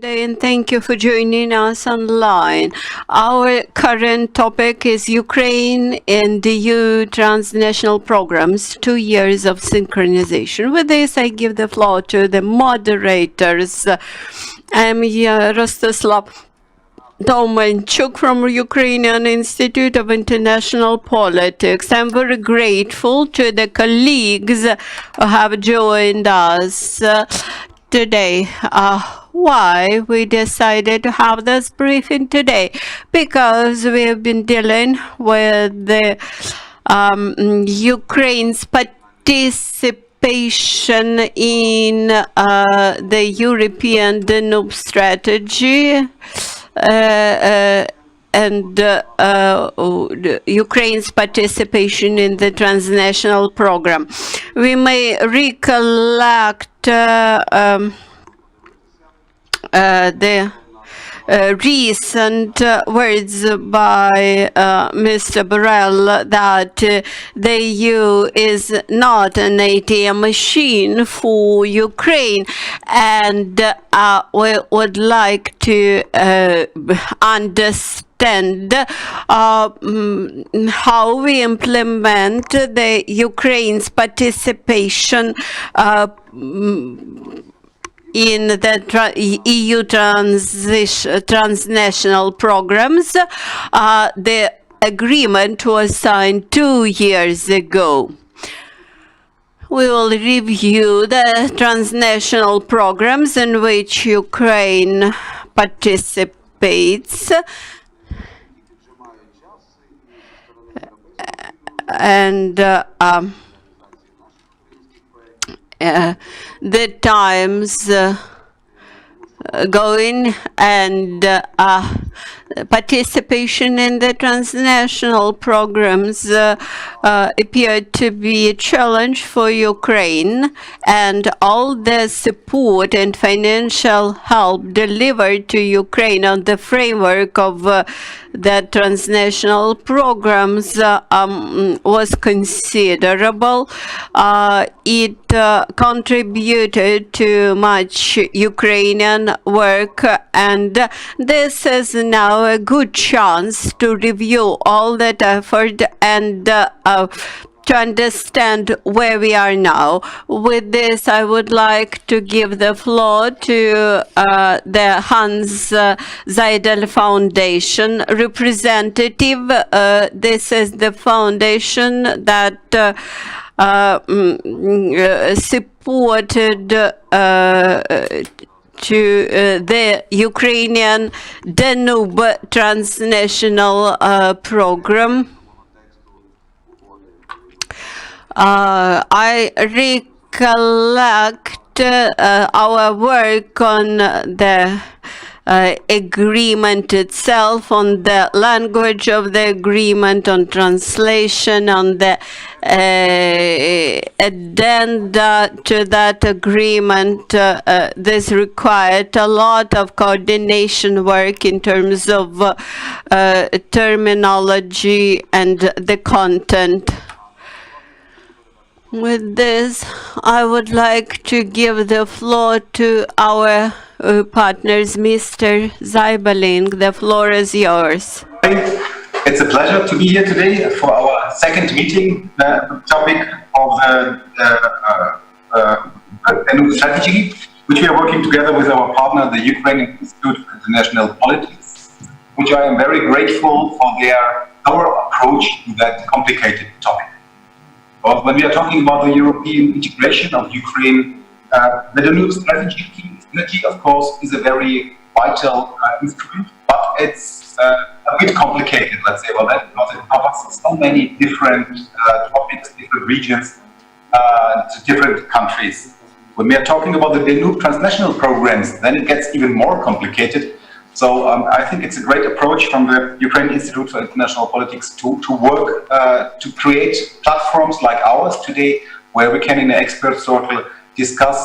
And thank you for joining us online. Our current topic is Ukraine and the EU transnational programs, 2 years of synchronization. With this, I give the floor to the moderators. I'm Rostislav Dolmanchuk from Ukrainian Institute of International Politics. I'm very grateful to the colleagues who have joined us today. Why we decided to have this briefing today? Because we have been dealing with the Ukraine's participation in the European Danube strategy. And Ukraine's participation in the transnational program. We may recollect the recent words by Mr. Borrell that the EU is not an ATM machine for Ukraine, and we would like to understand how we implement the Ukraine's participation in the EU transnational programs. The agreement was signed 2 years ago. We will review the transnational programs in which Ukraine participates, and the times going and participation in the transnational programs appeared to be a challenge for Ukraine, and all the support and financial help delivered to Ukraine on the framework of the transnational programs was considerable. It contributed to much Ukrainian work, and this is now a good chance to review all that effort and to understand where we are now. With this, I would like to give the floor to the Hans Seidel Foundation representative. This is the foundation that supported to the Ukrainian Danube transnational program. I recollect our work on the agreement itself, on the language of the agreement, on translation, on the addenda to that agreement. This required a lot of coordination work in terms of terminology and the content. With this, I would like to give the floor to our partners, Mr. Zeiberling. The floor is yours. It's a pleasure to be here today for our second meeting. The topic of the new strategy, which we are working together with our partner, the Ukrainian Institute of International Politics, which I am very grateful for their thorough approach to that complicated topic. When we are talking about the European integration of Ukraine, the Danube strategy, of course, is a very vital instrument, but it's a bit complicated, let's say, about that, because it covers so many different topics, different regions, different countries. When we are talking about the Danube transnational programs, then it gets even more complicated. So I think it's a great approach from the Ukrainian Institute for International Politics to work to create platforms like ours today, where we can, in an expert circle, discuss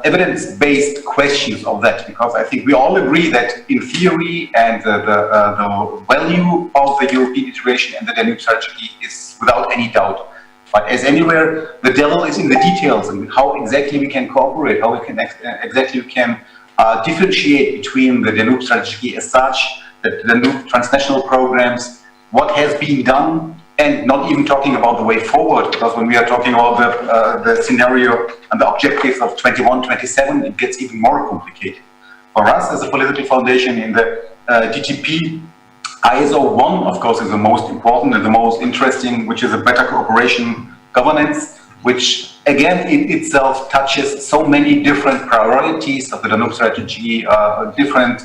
evidence-based questions of that, because I think we all agree that in theory and the value of the European integration and the Danube strategy is without any doubt. But as anywhere, the devil is in the details, and how exactly we can cooperate, how we can exactly we can differentiate between the Danube strategy as such, the Danube transnational programs, what has been done, and not even talking about the way forward, because when we are talking about the scenario and the objectives of 21-27, it gets even more complicated. For us as a political foundation in the DTP, ISO 1, of course, is the most important and the most interesting, which is a better cooperation governance, which again in itself touches so many different priorities of the Danube strategy, different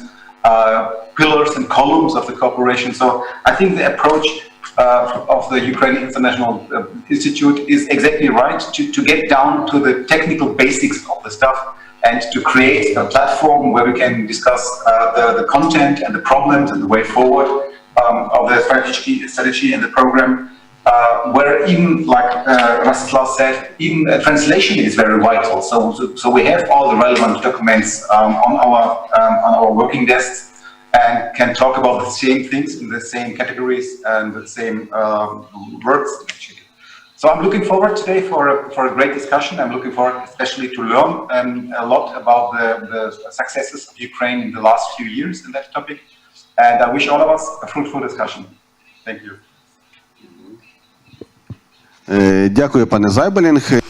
pillars and columns of the cooperation. So I think the approach of the Ukrainian International Institute is exactly right, to get down to the technical basics of the stuff and to create a platform where we can discuss the content and the problems and the way forward of the strategy and the program, where even, like Rastislav said, even translation is very vital. So we have all the relevant documents on our working desks, and can talk about the same things in the same categories and the same words, actually. So I'm looking forward today for a great discussion. I'm looking forward especially to learn a lot about the successes of Ukraine in the last few years in that topic. And I wish all of us a fruitful discussion. Thank you. Дякую, пане Зайбелінг.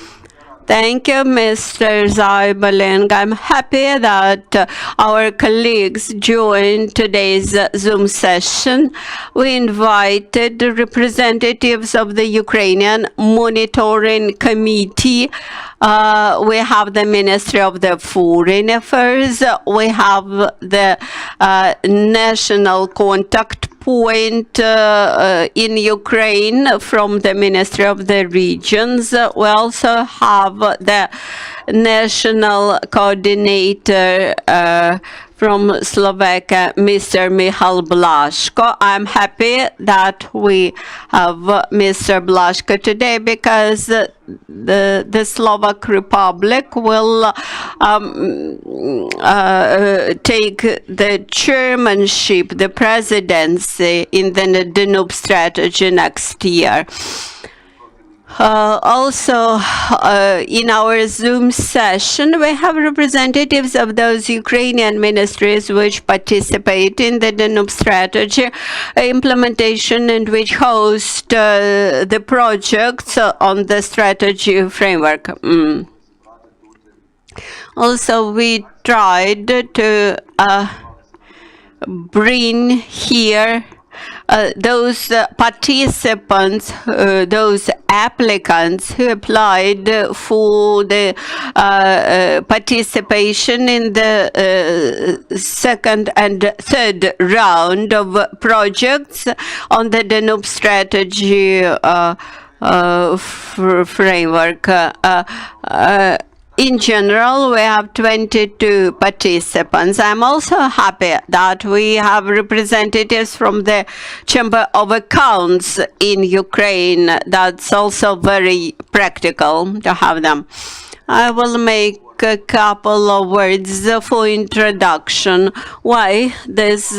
Thank you, Mr. Zaibaling. I'm happy that our colleagues joined today's Zoom session. We invited representatives of the Ukrainian Monitoring Committee. We have the Ministry of the Foreign Affairs. We have the National Contact Point in Ukraine from the Ministry of the Regions. We also have the National Coordinator from Slovakia, Mr. Michal Blaško. I'm happy that we have Mr. Blaško today because the Slovak Republic will take the chairmanship, the presidency in the Danube strategy next year. Also, in our Zoom session, we have representatives of those Ukrainian ministries which participate in the Danube strategy implementation and which host the projects on the strategy framework. Also, we tried to bring here those participants, those applicants who applied for the participation in the second and third round of projects on the Danube strategy framework. In general, we have 22 participants. I'm also happy that we have representatives from the Chamber of Accounts in Ukraine. That's also very practical to have them. I will make a couple of words for introduction. Why this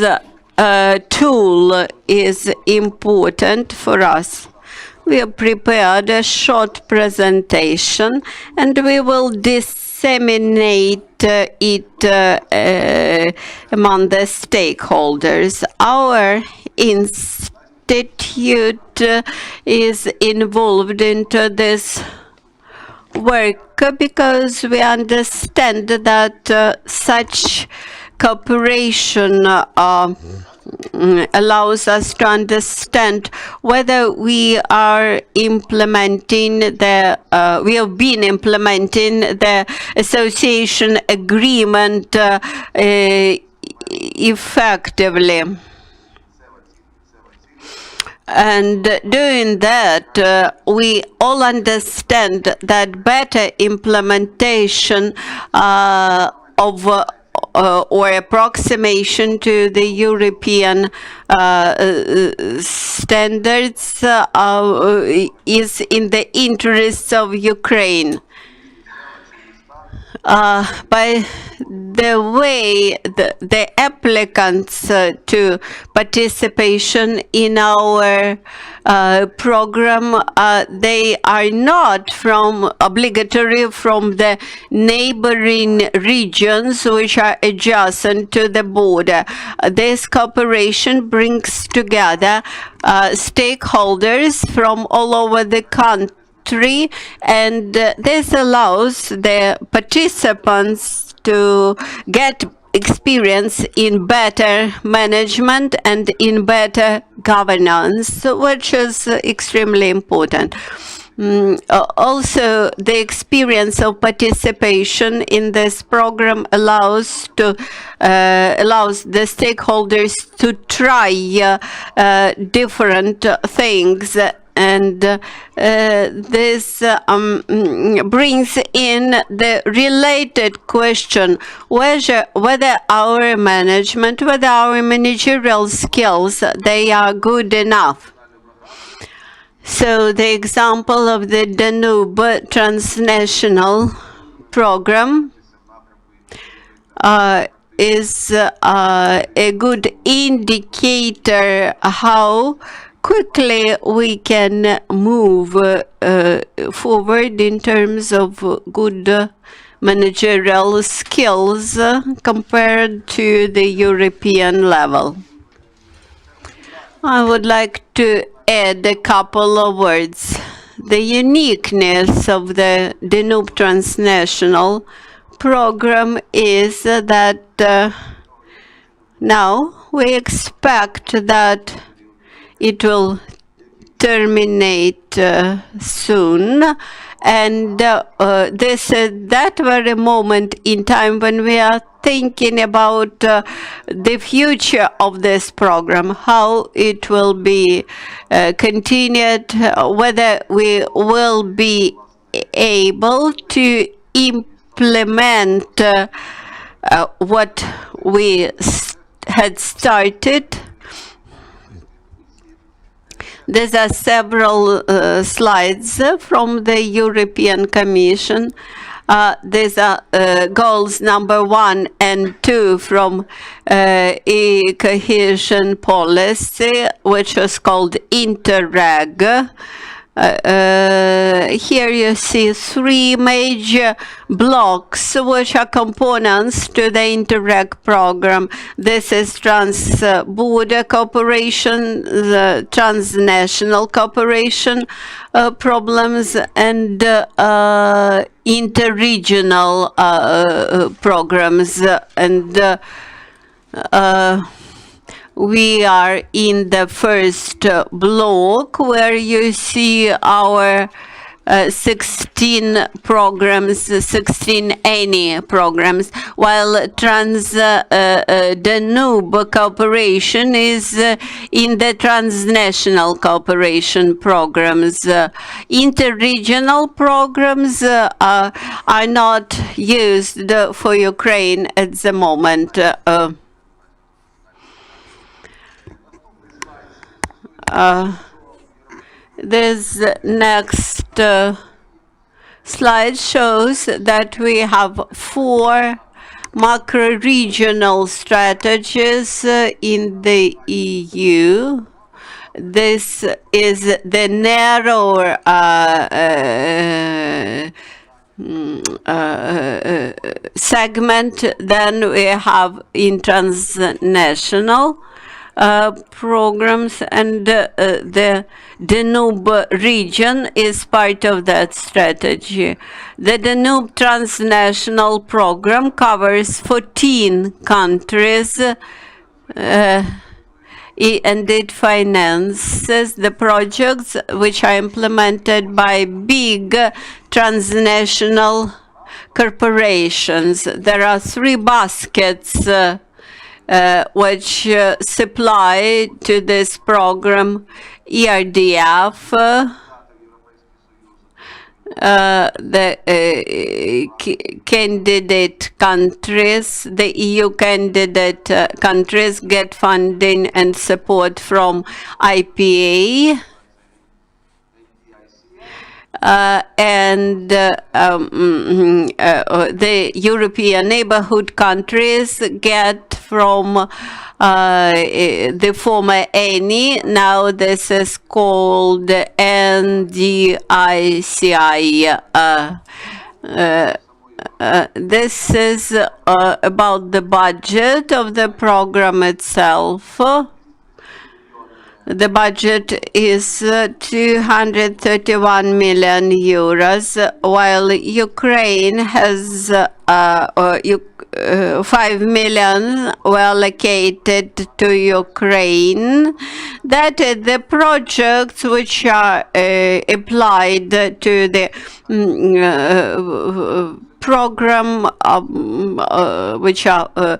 tool is important for us. We have prepared a short presentation and we will disseminate it among the stakeholders. Our institute is involved into this work because we understand that such cooperation allows us to understand whether we are implementing we have been implementing the association agreement effectively. And doing that, we all understand that better implementation of or approximation to the European standards is in the interests of Ukraine. by the way the applicants to participation in our program, they are not obligatory from the neighboring regions which are adjacent to the border. This cooperation brings together stakeholders from all over the country, and this allows the participants to get experience in better management and in better governance, which is extremely important. Also, the experience of participation in this program allows the stakeholders to try different things, and this brings in the related question whether our management, whether our managerial skills, they are good enough. So the example of the Danube transnational program is a good indicator how quickly we can move forward in terms of good managerial skills compared to the European level. I would like to add a couple of words. The uniqueness of the Danube transnational program is that now we expect that it will terminate soon, and this is that very moment in time when we are thinking about the future of this program, how it will be continued, whether we will be able to implement what we had started. There are several slides from the European Commission. These are goals number 1 and 2 from cohesion policy, which was called Interreg. Here you see 3 major blocks which are components to the Interreg program. this is trans-border cooperation, the transnational cooperation problems, and interregional programs. And we are in the first block where you see our 16 programs, 16 ANI programs, while Danube cooperation is in the transnational cooperation programs. Interregional programs are not used for Ukraine at the moment. This next slide shows that we have 4 macro-regional strategies in the EU. This is the narrower segment. Then we have in transnational programs, and the Danube region is part of that strategy. The Danube transnational program covers 14 countries, and it finances the projects which are implemented by big transnational corporations. There are 3 baskets which supply to this program: ERDF, the candidate countries, the EU candidate countries get funding and support from IPA, the European neighborhood countries get from the former ENI. Now this is called NDICI. This is about the budget of the program itself. The budget is 231 million euros, while Ukraine has 5 million were allocated to Ukraine. That is the projects which are applied to the program, which are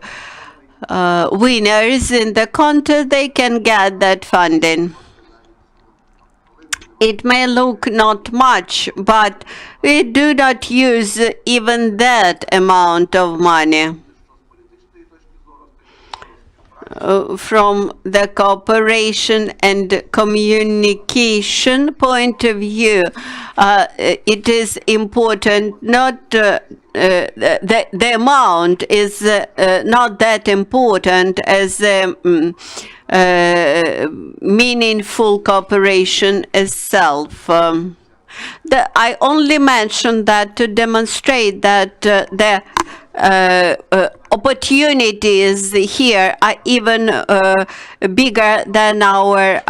winners in the contest, they can get that funding. It may look not much, but we do not use even that amount of money. From the cooperation and communication point of view, it is important not the amount is not that important as meaningful cooperation itself. I only mentioned that to demonstrate that the opportunities here are even bigger than our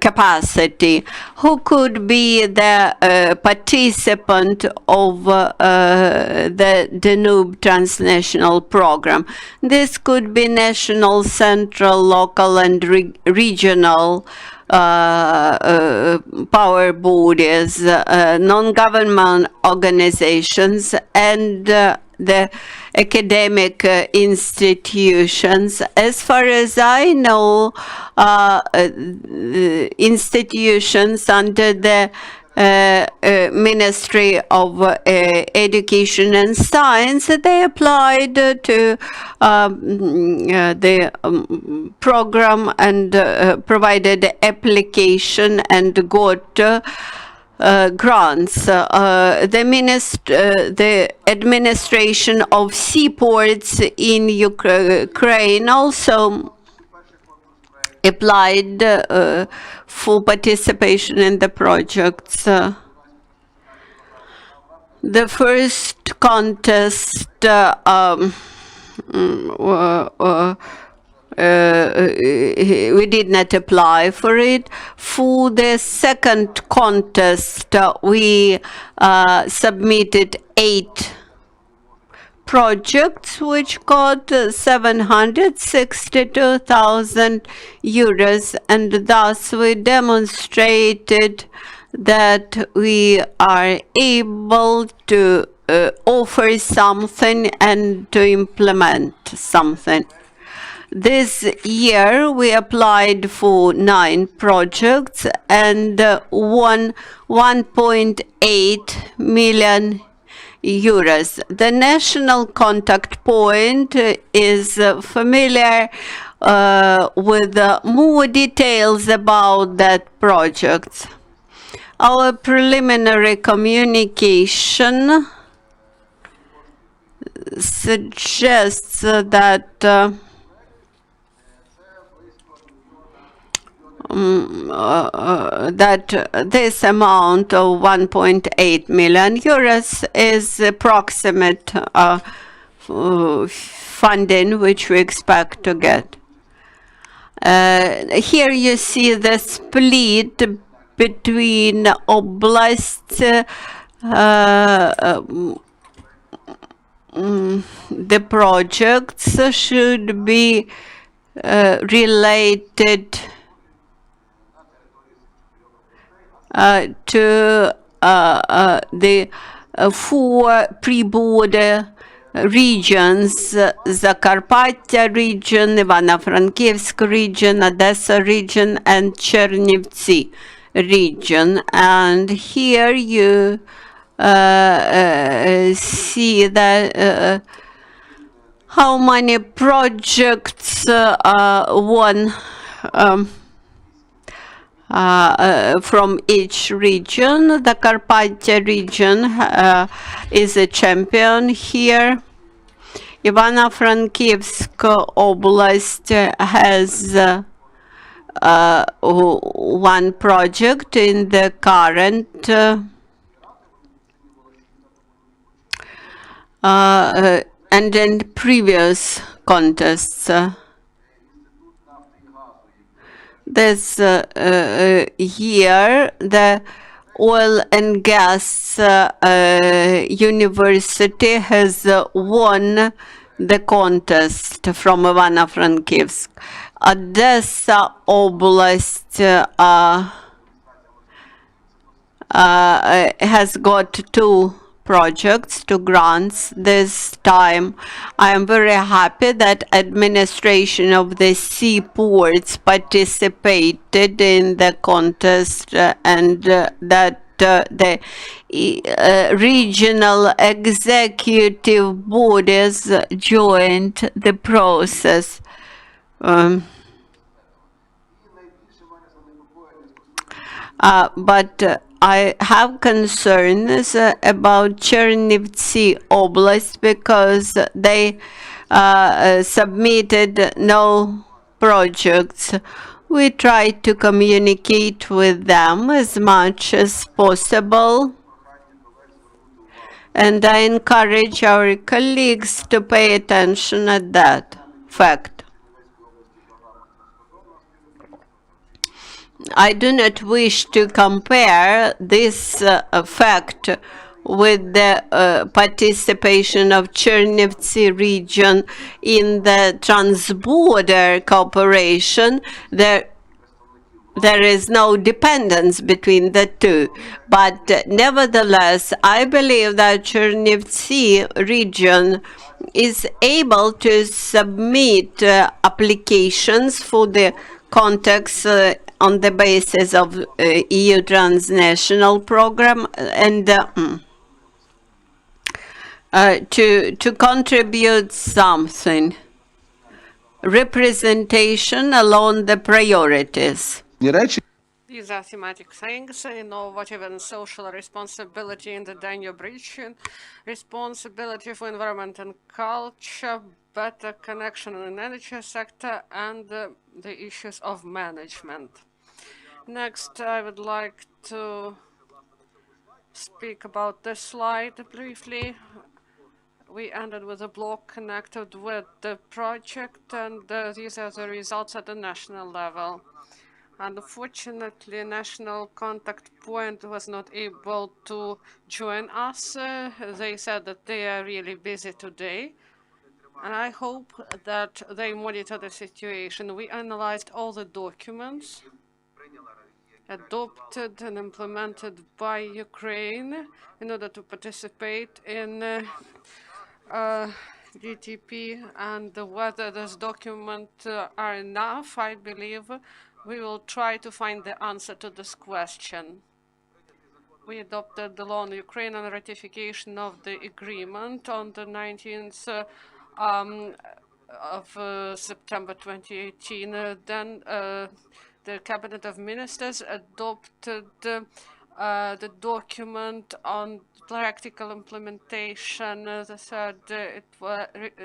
capacity. Who could be the participant of the Danube transnational program? This could be national, central, local, and regional power bodies, non-government organizations, and the academic institutions. As far as I know, institutions under the Ministry of Education and Science, they applied to the program and provided application and got grants. The administration of seaports in Ukraine also applied for participation in the projects. The first contest we did not apply for it. For the second contest, we submitted 8 projects which got 762,000 euros, and thus we demonstrated that we are able to offer something and to implement something. This year we applied for 9 projects and won 1.8 million euros. The national contact point is familiar with more details about that project. Our preliminary communication suggests that this amount of 1.8 million euros is approximate funding which we expect to get. Here you see the split between oblasts, the projects should be related to the 4 pre-border regions: Zakarpattia region, Ivano-Frankivsk region, Odessa region, and Chernivtsi region. And here you see that how many projects won from each region. The Carpattia region is a champion here. Ivano-Frankivsk Oblast has one project in the current and in previous contests. This year, the oil and gas university has won the contest from Ivano-Frankivsk. Odessa Oblast has got two projects, two grants this time. I am very happy that administration of the seaports participated in the contest and that the regional executive bodies joined the process. But I have concerns about Chernivtsi Oblast because they submitted no projects. We try to communicate with them as much as possible, and I encourage our colleagues to pay attention at that fact. I do not wish to compare this fact with the participation of Chernivtsi region in the transborder cooperation. There is no dependence between the two. But nevertheless, I believe that Chernivtsi region is able to submit applications for the context on the basis of EU transnational program and to contribute something. Representation along the priorities. These are thematic things: innovative and social responsibility in the Danube region, responsibility for environment and culture, better connection in the energy sector, and the issues of management. Next, I would like to speak about this slide briefly. We ended with a block connected with the project, and these are the results at the national level. Unfortunately, national contact point was not able to join us. They said that they are really busy today, and I hope that they monitor the situation. We analyzed all the documents adopted and implemented by Ukraine in order to participate in GTP, and whether those documents are enough, I believe we will try to find the answer to this question. We adopted the law on Ukraine on ratification of the agreement on the 19th of September 2018. Then the Cabinet of Ministers adopted the document on practical implementation.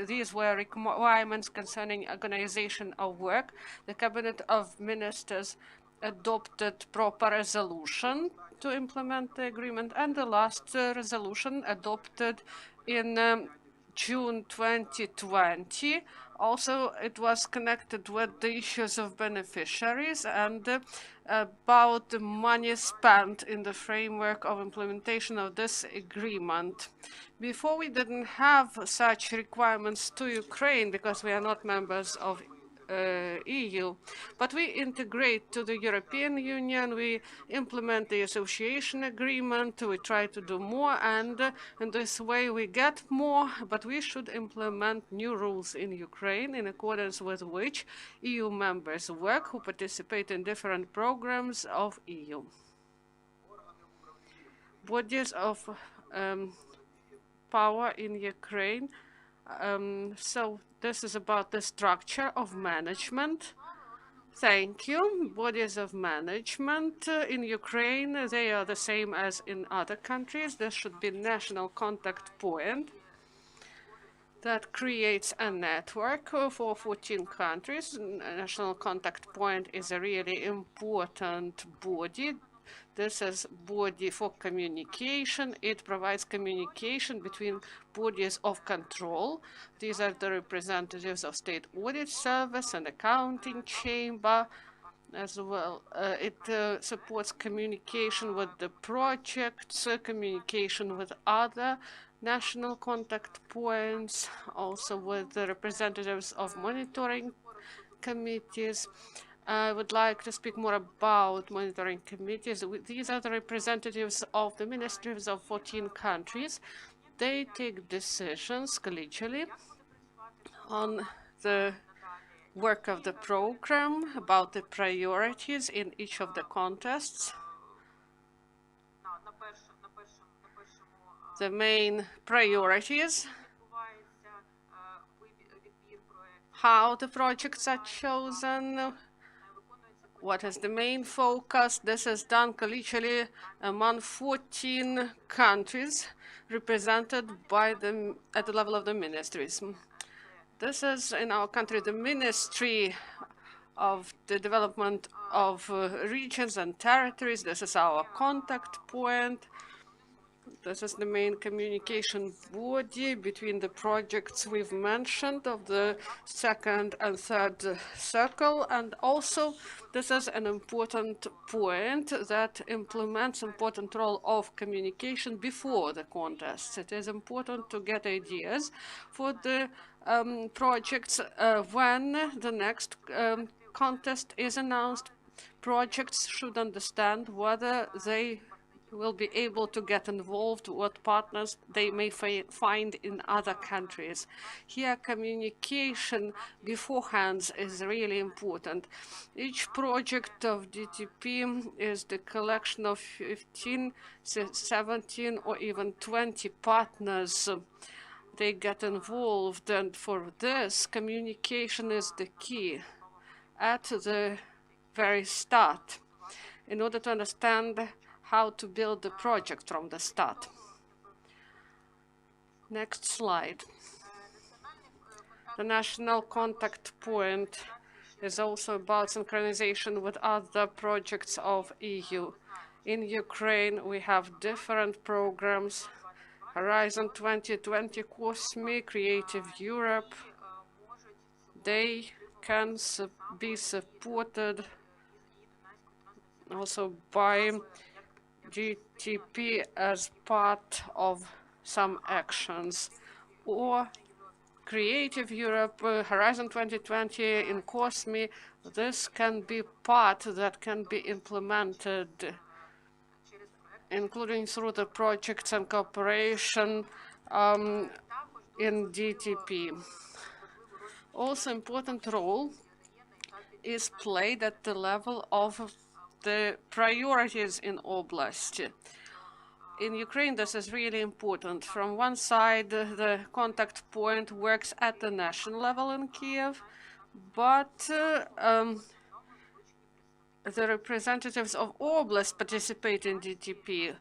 These were requirements concerning organization of work. The Cabinet of Ministers adopted proper resolution to implement the agreement, and the last resolution adopted in June 2020. Also, it was connected with the issues of beneficiaries and about the money spent in the framework of implementation of this agreement. Before, we didn't have such requirements to Ukraine because we are not members of EU, but we integrate to the European Union, we implement the association agreement, we try to do more, and in this way we get more, but we should implement new rules in Ukraine in accordance with which EU members work who participate in different programs of EU. Bodies of power in Ukraine. So this is about the structure of management. Thank you. Bodies of management in Ukraine, they are the same as in other countries. There should be national contact point that creates a network for 14 countries. National contact point is a really important body. This is body for communication. It provides communication between bodies of control. These are the representatives of State Audit Service and Accounting Chamber as well. It supports communication with the projects, communication with other national contact points, also with the representatives of monitoring committees. I would like to speak more about monitoring committees. These are the representatives of the ministries of 14 countries. They take decisions collegially on the work of the program, about the priorities in each of the contests. The main priorities, how the projects are chosen, what is the main focus. This is done collegially among 14 countries represented by at the level of the ministries. This is in our country the Ministry of the Development of Regions and Territories. This is our contact point. This is the main communication body between the projects we've mentioned of the second and third circle. And also, this is an important point that implements important role of communication before the contests. It is important to get ideas for the projects when the next contest is announced. Projects should understand whether they will be able to get involved, what partners they may find in other countries. Here, communication beforehand is really important. Each project of DTP is the collection of 15, 17, or even 20 partners. They get involved, and for this, communication is the key at the very start in order to understand how to build the project from the start. Next slide. The national contact point is also about synchronization with other projects of EU. In Ukraine, we have different programs: Horizon 2020, COSME, Creative Europe. They can be supported also by GTP as part of some actions, or Creative Europe, Horizon 2020 in COSME. This can be part that can be implemented, including through the projects and cooperation in DTP. Also, important role is played at the level of the priorities in Oblast. In Ukraine, this is really important. From one side, the contact point works at the national level in Kiev, but the representatives of Oblast participate in DTP.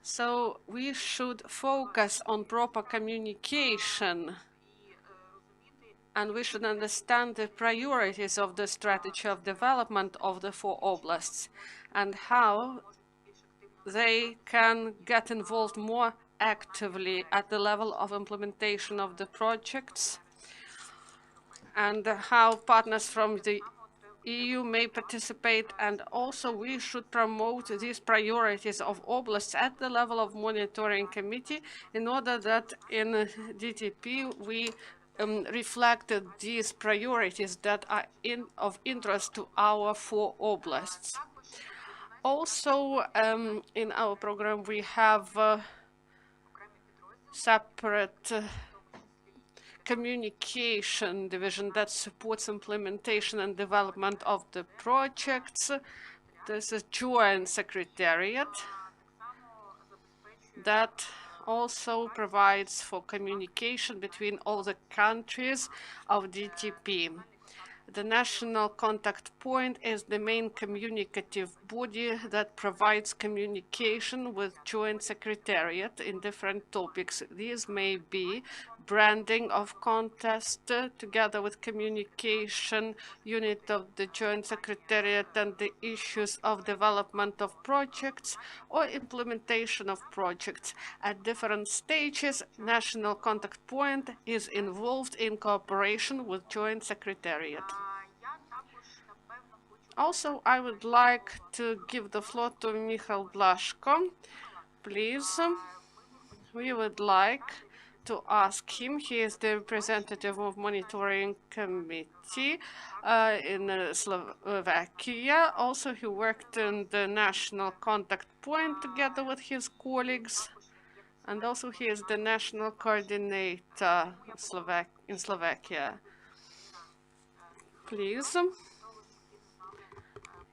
So we should focus on proper communication, and we should understand the priorities of the strategy of development of the 4 oblasts and how they can get involved more actively at the level of implementation of the projects, and how partners from the EU may participate. And also we should promote these priorities of oblasts at the level of monitoring committee in order that in DTP we reflected these priorities that are of interest to our 4 oblasts. Also, in our program, we have separate communication division that supports implementation and development of the projects. This is joint secretariat that also provides for communication between all the countries of DTP. The National Contact Point is the main communicative body that provides communication with Joint Secretariat in different topics. These may be branding of contest together with communication unit of the Joint Secretariat and the issues of development of projects or implementation of projects. At different stages, National Contact Point is involved in cooperation with Joint Secretariat. Also, I would like to give the floor to Michal Blaszko. Please, we would like to ask him. He is the representative of Monitoring Committee in Slovakia. Also, he worked in the National Contact Point together with his colleagues. And also, he is the national coordinator in Slovakia. Please.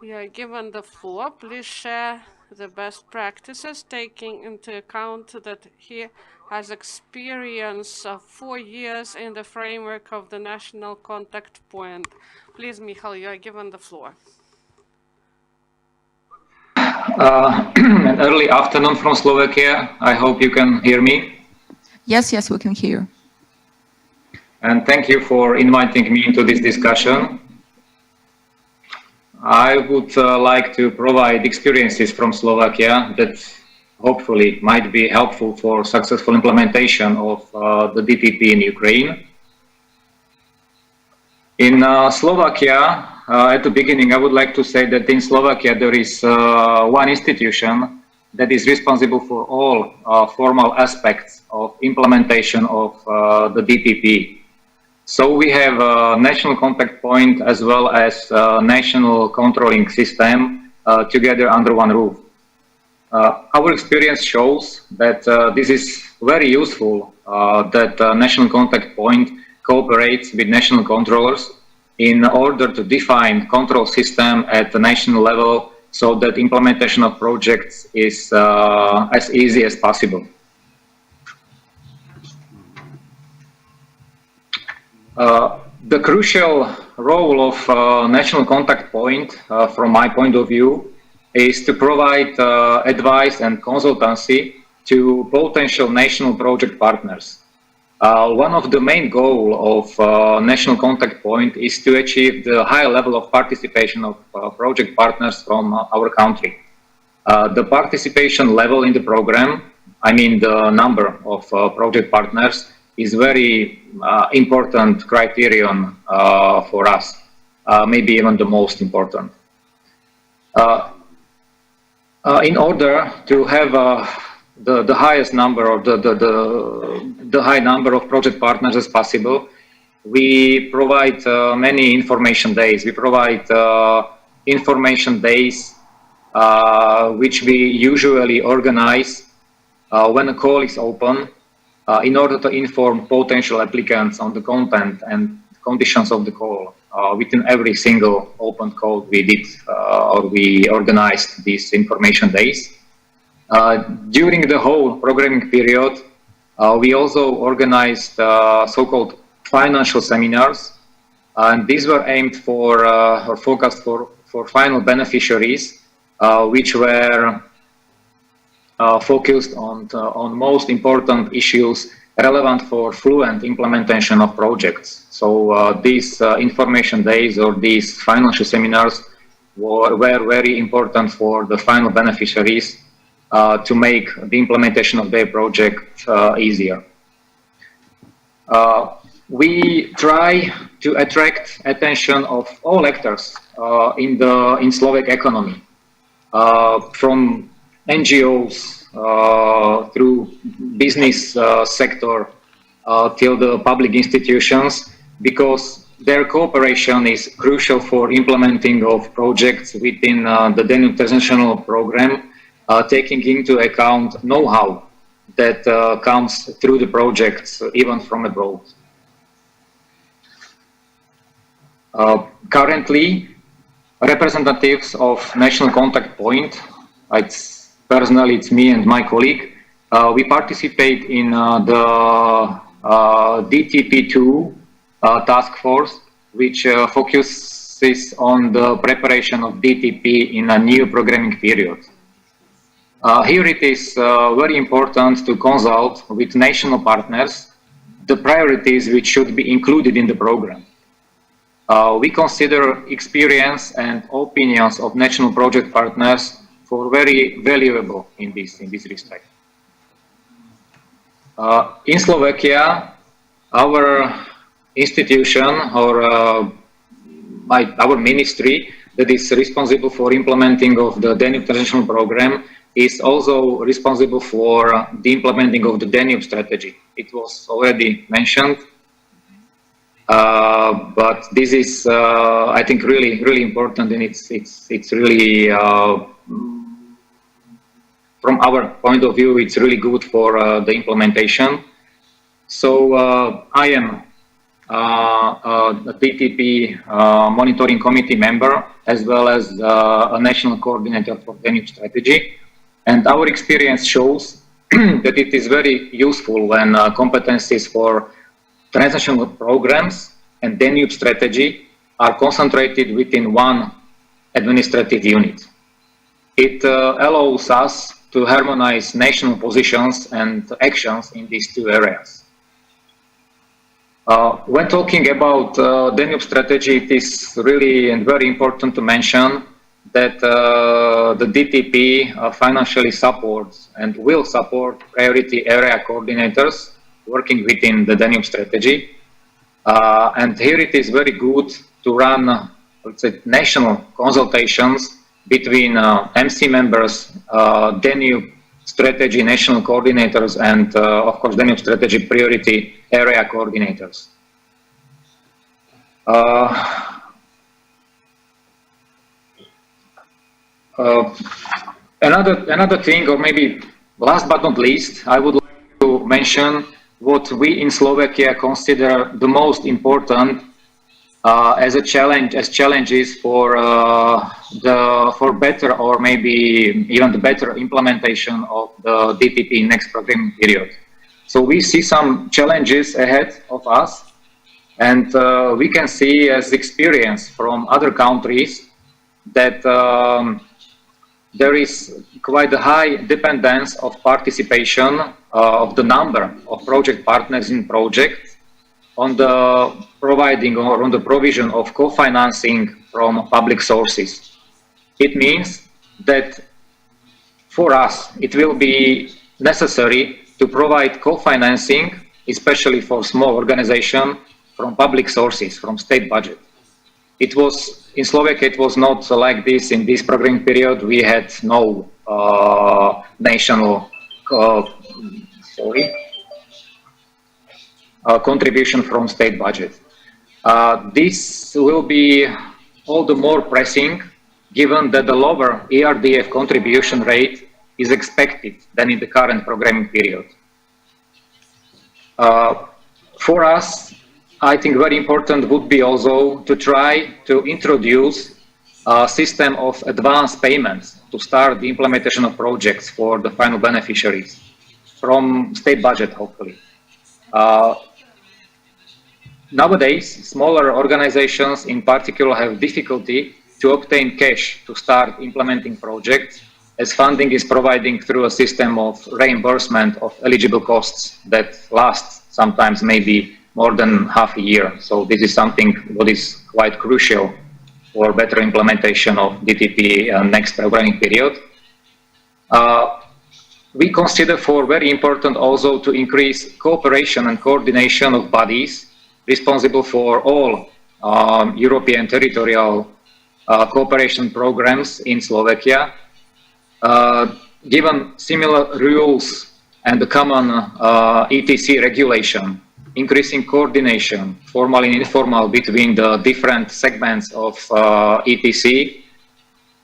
You are given the floor. Please share the best practices, taking into account that he has experience of 4 years in the framework of the National Contact Point. Please, Michal, you are given the floor. An early afternoon from Slovakia. I hope you can hear me. Yes, we can hear. And thank you for inviting me into this discussion. I would like to provide experiences from Slovakia that hopefully might be helpful for successful implementation of the DTP in Ukraine. In Slovakia, at the beginning, I would like to say that in Slovakia there is one institution that is responsible for all formal aspects of implementation of the DTP. So we have a national contact point as well as a national controlling system together under one roof. Our experience shows that this is very useful, that national contact point cooperates with national controllers in order to define control system at the national level so that implementation of projects is as easy as possible. The crucial role of national contact point, from my point of view, is to provide advice and consultancy to potential national project partners. One of the main goals of national contact point is to achieve the high level of participation of project partners from our country. The participation level in the program, I mean the number of project partners, is very important criterion for us, maybe even the most important. In order to have the highest number or the high number of project partners as possible, we provide many information days. We provide information days which we usually organize when a call is open, in order to inform potential applicants on the content and conditions of the call. Within every single open call we did or we organized these information days. During the whole programming period, we also organized so-called financial seminars, and these were aimed for or focused for final beneficiaries, which were focused on most important issues relevant for fluent implementation of projects. So these information days or these financial seminars were very important for the final beneficiaries to make the implementation of their project easier. We try to attract attention of all actors in Slovak economy, from NGOs through business sector till the public institutions, because their cooperation is crucial for implementing of projects within the transnational program, taking into account know-how that comes through the projects, even from abroad. Currently, representatives of National Contact Point, personally it's me and my colleague, we participate in the DTP2 task force, which focuses on the preparation of DTP in a new programming period. Here it is very important to consult with national partners the priorities which should be included in the program. We consider experience and opinions of national project partners for very valuable in this respect. In Slovakia, our institution or our ministry that is responsible for implementing of the Danube transnational program is also responsible for the implementing of the Danube strategy. It was already mentioned, but this is, I think, really important, and it's really, from our point of view, it's really good for the implementation. So I am a DTP monitoring committee member, as well as a national coordinator for Danube strategy. And our experience shows that it is very useful when competencies for transnational programs and Danube strategy are concentrated within one administrative unit. It allows us to harmonize national positions and actions in these two areas. When talking about Danube strategy, it is really and very important to mention that the DTP financially supports and will support priority area coordinators working within the Danube strategy. And here it is very good to run, let's say, national consultations between MC members, Danube strategy national coordinators, and of course Danube strategy priority area coordinators. Another thing, or maybe last but not least, I would like to mention what we in Slovakia consider the most important as challenges for better, or maybe even the better implementation of the DTP next programming period. So we see some challenges ahead of us, and we can see as experience from other countries that there is quite a high dependence of participation of the number of project partners in project on the providing or on the provision of co-financing from public sources. It means that for us, it will be necessary to provide co-financing, especially for small organizations, from public sources, from state budget. It was, in Slovakia, it was not like this in this programming period. We had no national contribution from state budget. This will be all the more pressing given that the lower ERDF contribution rate is expected than in the current programming period. For us, I think very important would be also to try to introduce a system of advance payments to start the implementation of projects for the final beneficiaries from state budget, hopefully. Nowadays, smaller organizations in particular have difficulty to obtain cash to start implementing projects, as funding is providing through a system of reimbursement of eligible costs that lasts sometimes maybe more than half a year. So this is something what is quite crucial for better implementation of DTP next programming period. We consider for very important also to increase cooperation and coordination of bodies responsible for all European territorial cooperation programs in Slovakia, given similar rules and the common ETC regulation, increasing coordination, formal and informal, between the different segments of ETC.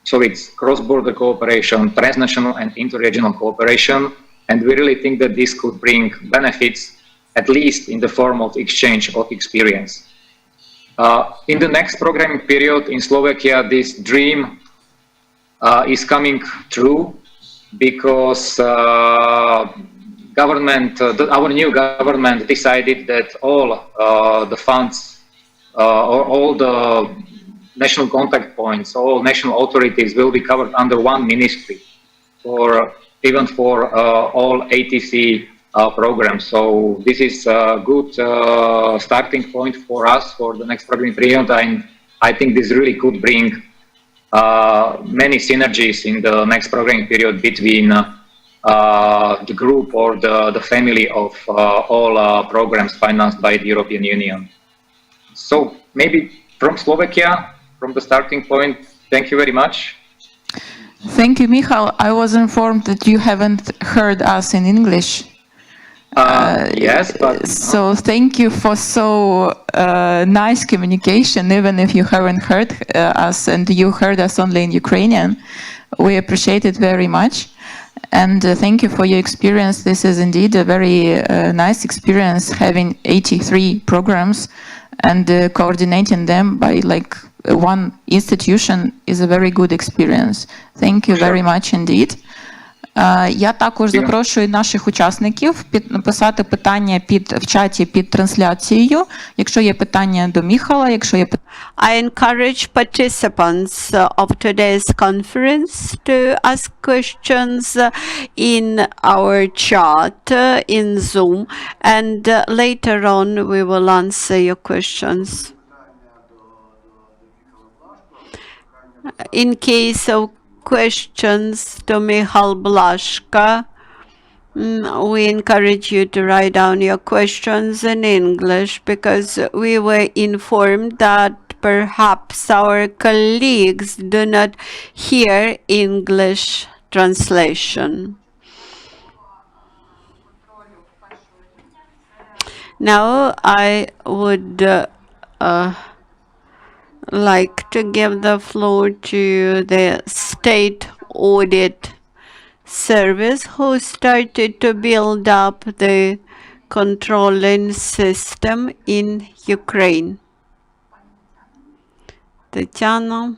So it's cross-border cooperation, transnational and interregional cooperation, and we really think that this could bring benefits, at least in the form of exchange of experience. In the next programming period in Slovakia, this dream is coming true because our new government decided that all the funds all the national contact points, all national authorities will be covered under one ministry for even for all ATC programs. So this is a good starting point for us for the next programming period, and I think this really could bring many synergies in the next programming period between the group or the family of all programs financed by the European Union. So maybe from Slovakia, from the starting point, thank you very much. Thank you, Michal. I was informed that you haven't heard us in English. Yes, but So thank you for so nice communication, even if you haven't heard us and you heard us only in Ukrainian. We appreciate it very much. And thank you for your experience. This is indeed a very nice experience, having 83 programs and coordinating them by like one institution is a very good experience. Thank you very much indeed. Я також запрошую наших учасників написати питання в чаті під трансляцією. Якщо є питання до Міхала, якщо є питання... I encourage participants of today's conference to ask questions in our chat in Zoom, and later on we will answer your questions. In case of questions to Michal Blaszka, we encourage you to write down your questions in English, because we were informed that perhaps our colleagues do not hear English translation. Now I would like to give the floor to the State Audit Service, who started to build up the controlling system in Ukraine. Tatiana.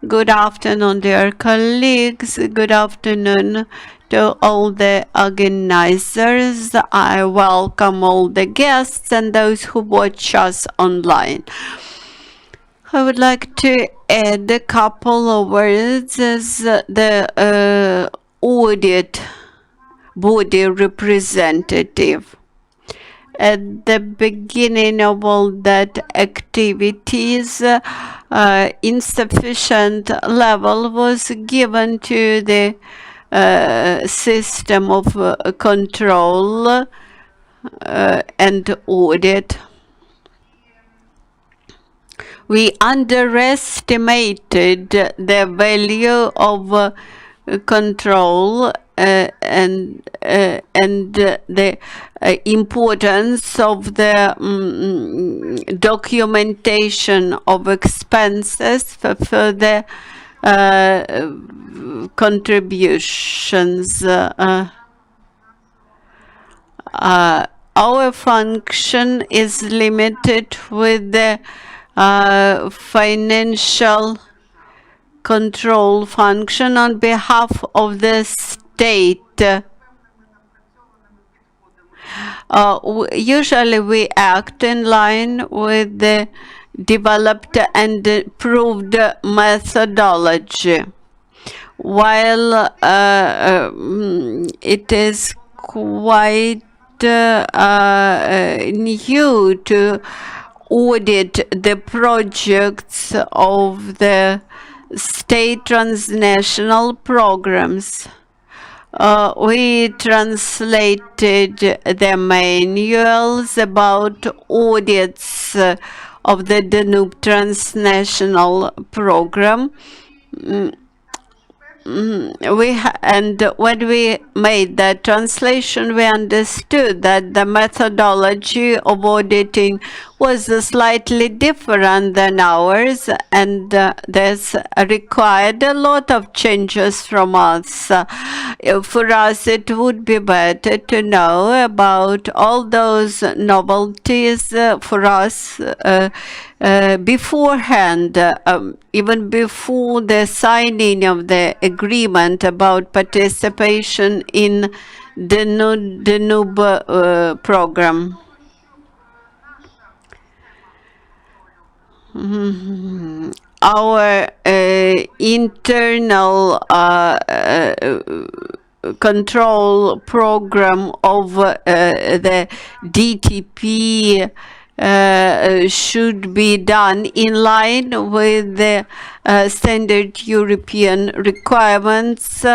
Good afternoon, dear colleagues. Good afternoon to all the organizers. I welcome all the guests and those who watch us online. I would like to add a couple of words as the audit body representative. At the beginning of all that activities, insufficient level was given to the system of control and audit. We underestimated the value of control and the importance of the documentation of expenses for further contributions. Our function is limited with the financial control function on behalf of the state. Usually we act in line with the developed and approved methodology, while it is quite new to audit the projects of the state transnational programs. We translated the manuals about audits of the Danube transnational program. and when we made that translation, we understood that the methodology of auditing was slightly different than ours, and this required a lot of changes from us. For us, it would be better to know about all those novelties for us beforehand, even before the signing of the agreement about participation in the Danube program. Our internal control program of the DTP should be done in line with the standard European requirements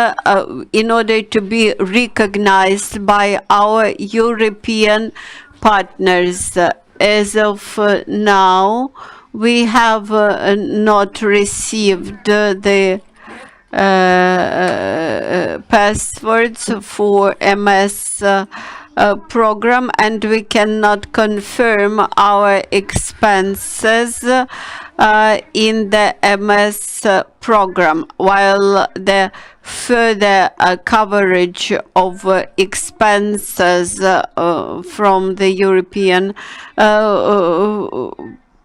in order to be recognized by our European partners. As of now, we have not received the passwords for MS program, and we cannot confirm our expenses in the MS program, while the further coverage of expenses from the European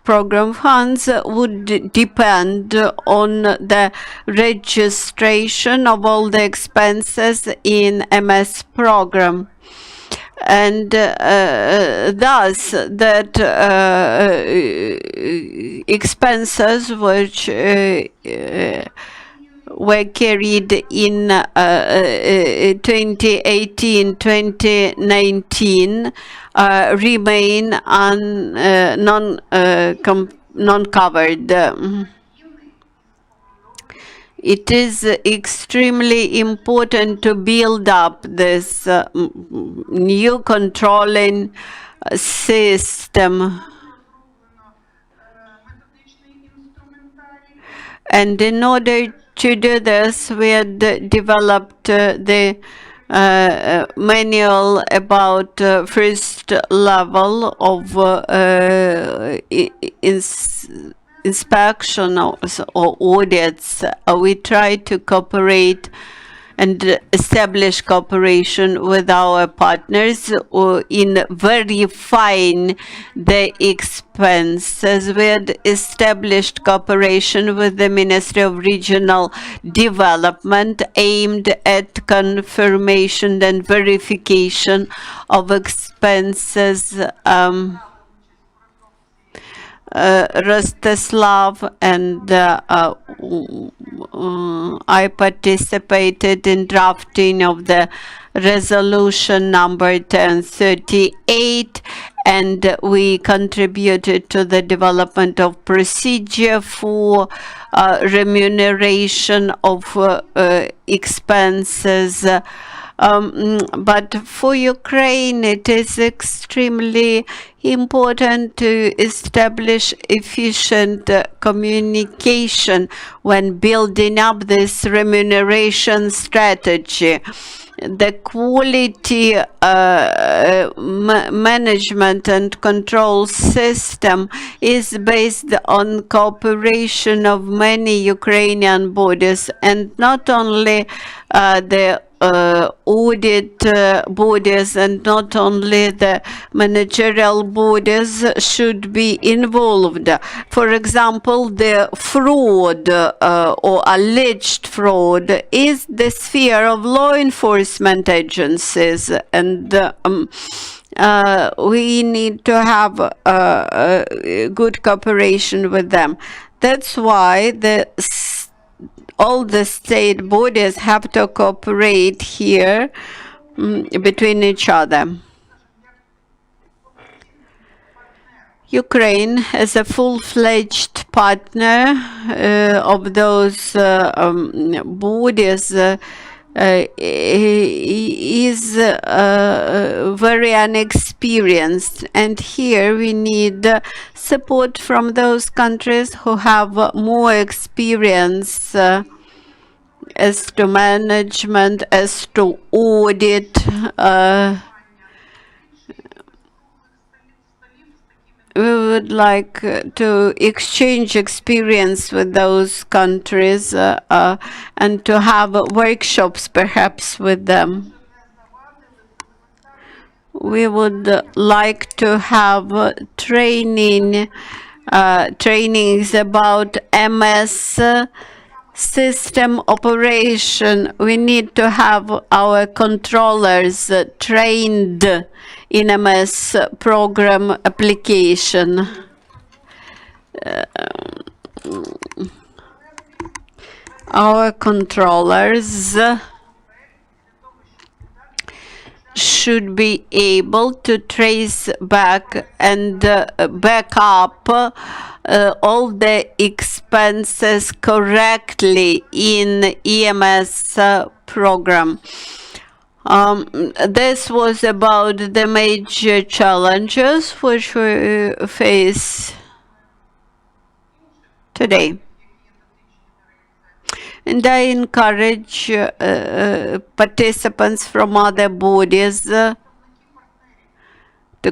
program funds would depend on the registration of all the expenses in MS program. And thus that expenses which were carried in 2018-2019 remain non-covered. It is extremely important to build up this new controlling system. And in order to do this, we had developed the manual about first level of inspection or audits. We try to cooperate and establish cooperation with our partners in verifying the expenses. We had established cooperation with the Ministry of Regional Development aimed at confirmation and verification of expenses. Rostislav and I participated in drafting of the resolution number 1038, and we contributed to the development of procedure for remuneration of expenses. But for Ukraine, it is extremely important to establish efficient communication when building up this remuneration strategy. The quality management and control system is based on cooperation of many Ukrainian bodies, and not only the audit bodies and not only the managerial bodies should be involved. For example, the fraud or alleged fraud is the sphere of law enforcement agencies, and we need to have good cooperation with them. That's why all the state bodies have to cooperate here between each other. Ukraine, as a full-fledged partner of those bodies, is very inexperienced, and here we need support from those countries who have more experience as to management, as to audit. We would like to exchange experience with those countries and to have workshops perhaps with them. We would like to have trainings about MS system operation. We need to have our controllers trained in MS program application. Our controllers should be able to trace back and back up all the expenses correctly in EMS program. This was about the major challenges which we face today. And I encourage participants from other bodies to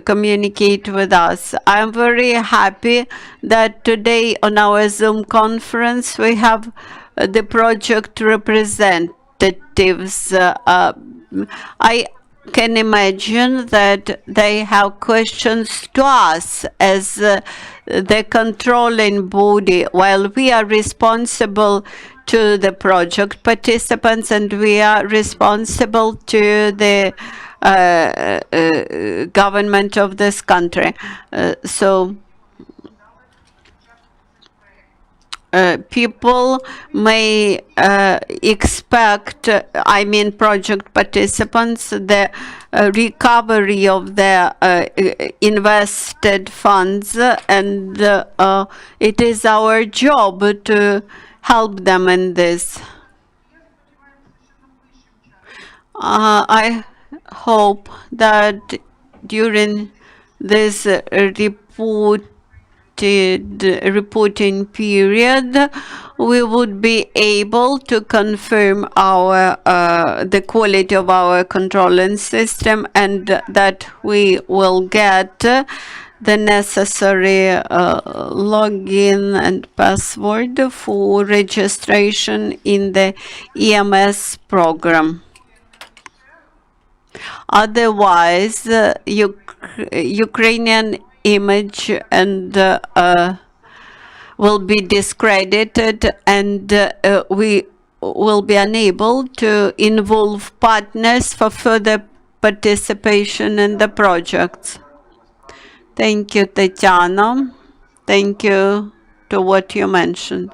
communicate with us. I'm very happy that today on our Zoom conference we have the project representatives. I can imagine that they have questions to us as the controlling body, while we are responsible to the project participants and we are responsible to the government of this country. So people may expect, project participants, the recovery of their invested funds, and it is our job to help them in this. I hope that during this reporting period, we would be able to confirm our the quality of our controlling system, and that we will get the necessary login and password for registration in the EMS program. Otherwise, Ukrainian image and will be discredited, and we will be unable to involve partners for further participation in the projects. Thank you, Tatiana. Thank you to what you mentioned.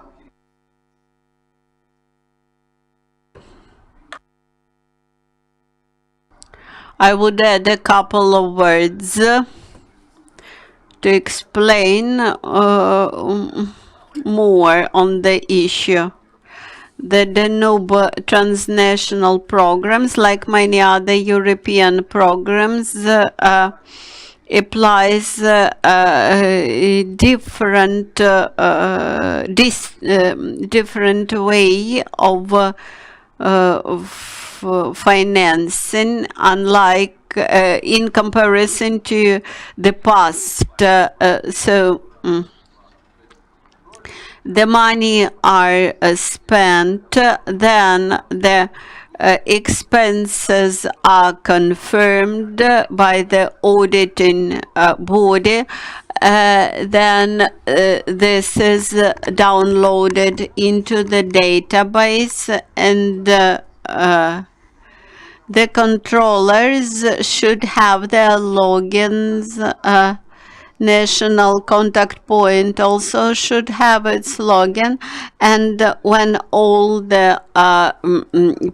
I would add a couple of words to explain more on the issue. The Danube transnational programs, like many other European programs, applies different different way of financing, unlike in comparison to the past. The money are spent, then the expenses are confirmed by the auditing body. Then this is downloaded into the database, and the controllers should have their logins. National contact point also should have its login, and when all the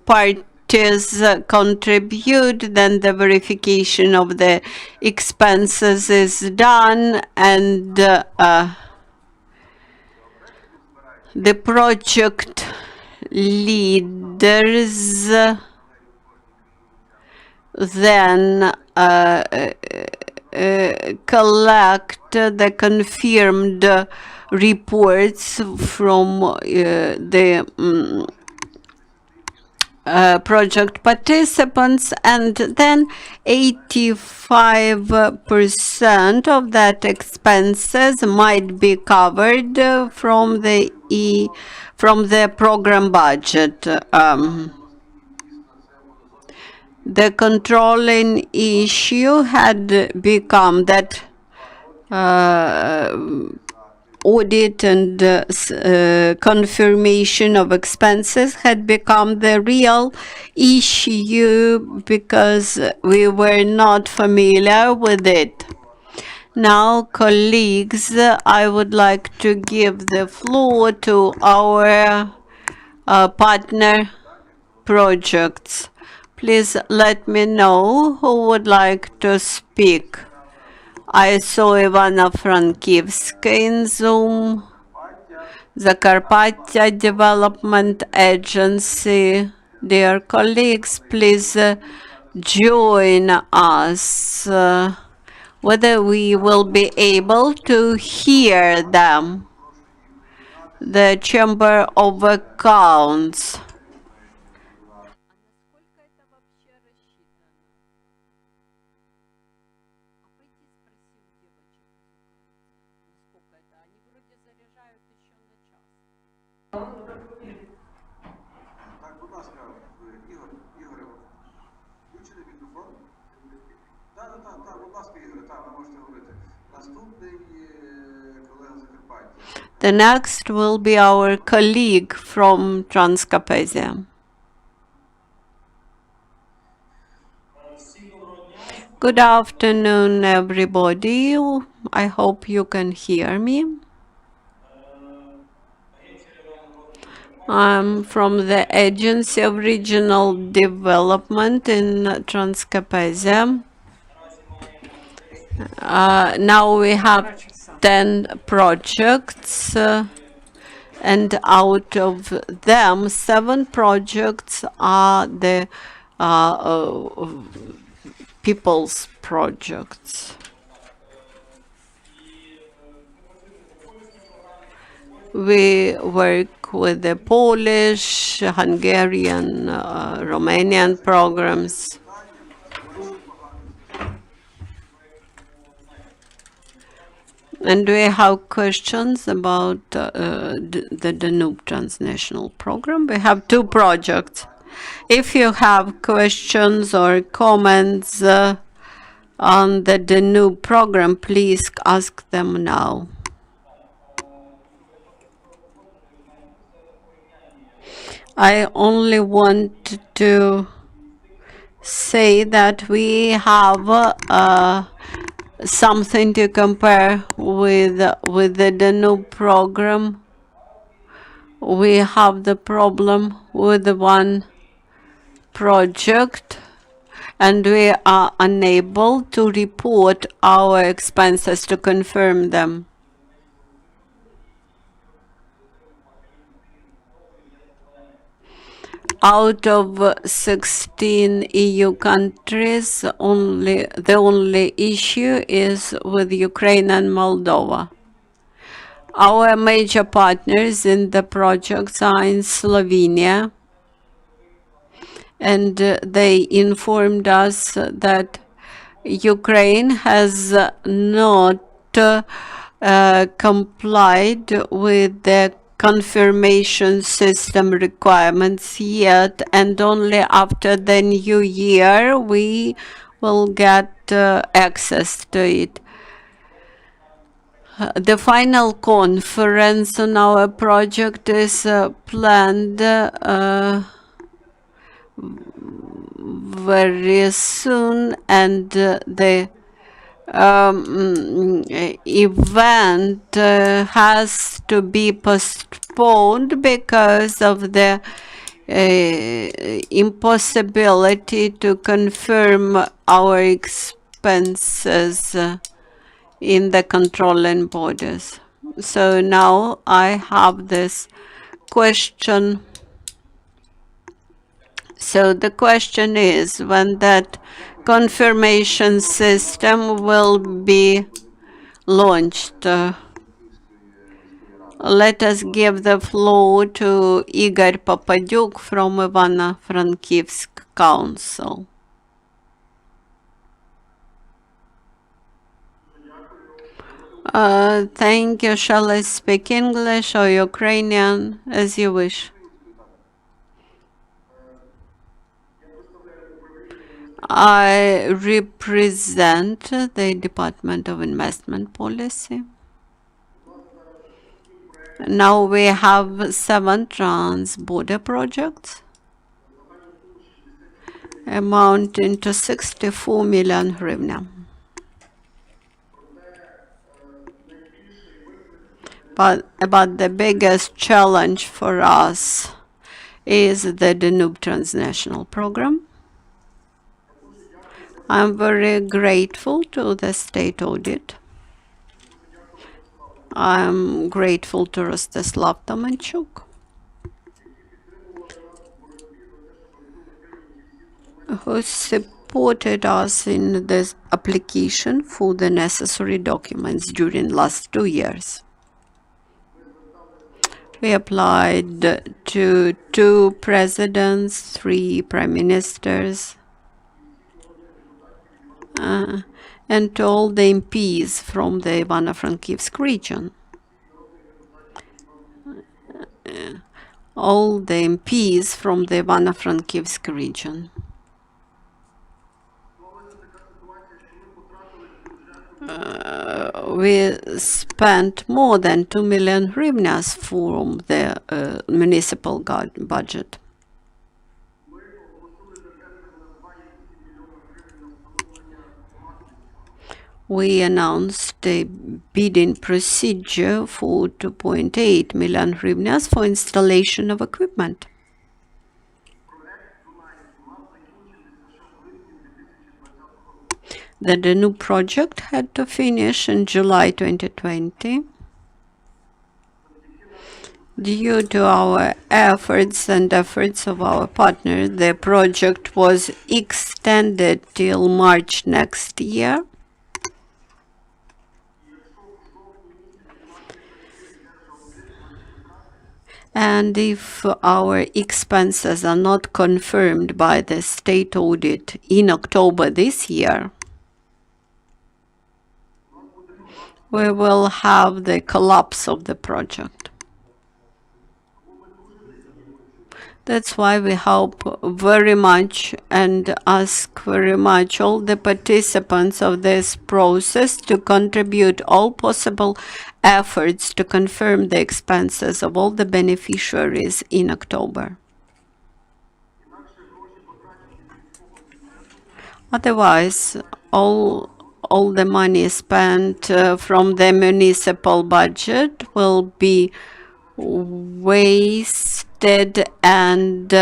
parties contribute, then the verification of the expenses is done, and the project leaders then collect the confirmed reports from the project participants, and then 85% of that expenses might be covered from the program budget. The controlling issue had become that audit and confirmation of expenses had become the real issue because we were not familiar with it. Now, colleagues, I would like to give the floor to our partner projects. Please let me know who would like to speak. I saw Ivano-Frankivsk in Zoom, Zakarpattia Development Agency. Dear colleagues, please join us, whether we will be able to hear them. The Chamber of Accounts. The next will be our colleague from Transcarpathia. Good afternoon, everybody. I hope you can hear me. I'm from the Agency of Regional Development in Transcarpathia. Now we have 10 projects, and out of them, 7 projects are the people's projects. We work with the Polish, Hungarian, Romanian programs. And do you have questions about the Danube transnational program? We have 2 projects. If you have questions or comments on the Danube program, please ask them now. I only want to say that we have something to compare with the Danube program. We have the problem with the one project, and we are unable to report our expenses to confirm them. Out of 16 EU countries, the only issue is with Ukraine and Moldova. Our major partners in the projects are in Slovenia, and they informed us that Ukraine has not complied with the confirmation system requirements yet, and only after the new year we will get access to it. The final conference on our project is planned very soon, and the event has to be postponed because of the impossibility to confirm our expenses in the controlling bodies. So now I have this question. So the question is when that confirmation system will be launched. Let us give the floor to Igor Papadyuk from Ivano-Frankivsk Council. Thank you. Shall I speak English or Ukrainian, as you wish? I represent the Department of Investment Policy. Now we have 7 trans-border projects amounting to 64 million hryvnia. But the biggest challenge for us is the Danube transnational program. I'm very grateful to the state audit. I'm grateful to Rostislav Tomanchuk, who supported us in this application for the necessary documents during last 2 years. We applied to 2 presidents, 3 prime ministers, and to all the MPs from the Ivano-Frankivsk region. All the MPs from the Ivano-Frankivsk region. We spent more than 2 million hryvnias from the municipal budget. We announced a bidding procedure for 2.8 million hryvnias for installation of equipment. The Danube project had to finish in July 2020. Due to our efforts and efforts of our partners, the project was extended till March next year. And if our expenses are not confirmed by the state audit in October this year, we will have the collapse of the project. That's why we hope very much and ask very much all the participants of this process to contribute all possible efforts to confirm the expenses of all the beneficiaries in October. Otherwise, all the money spent from the municipal budget will be wasted, and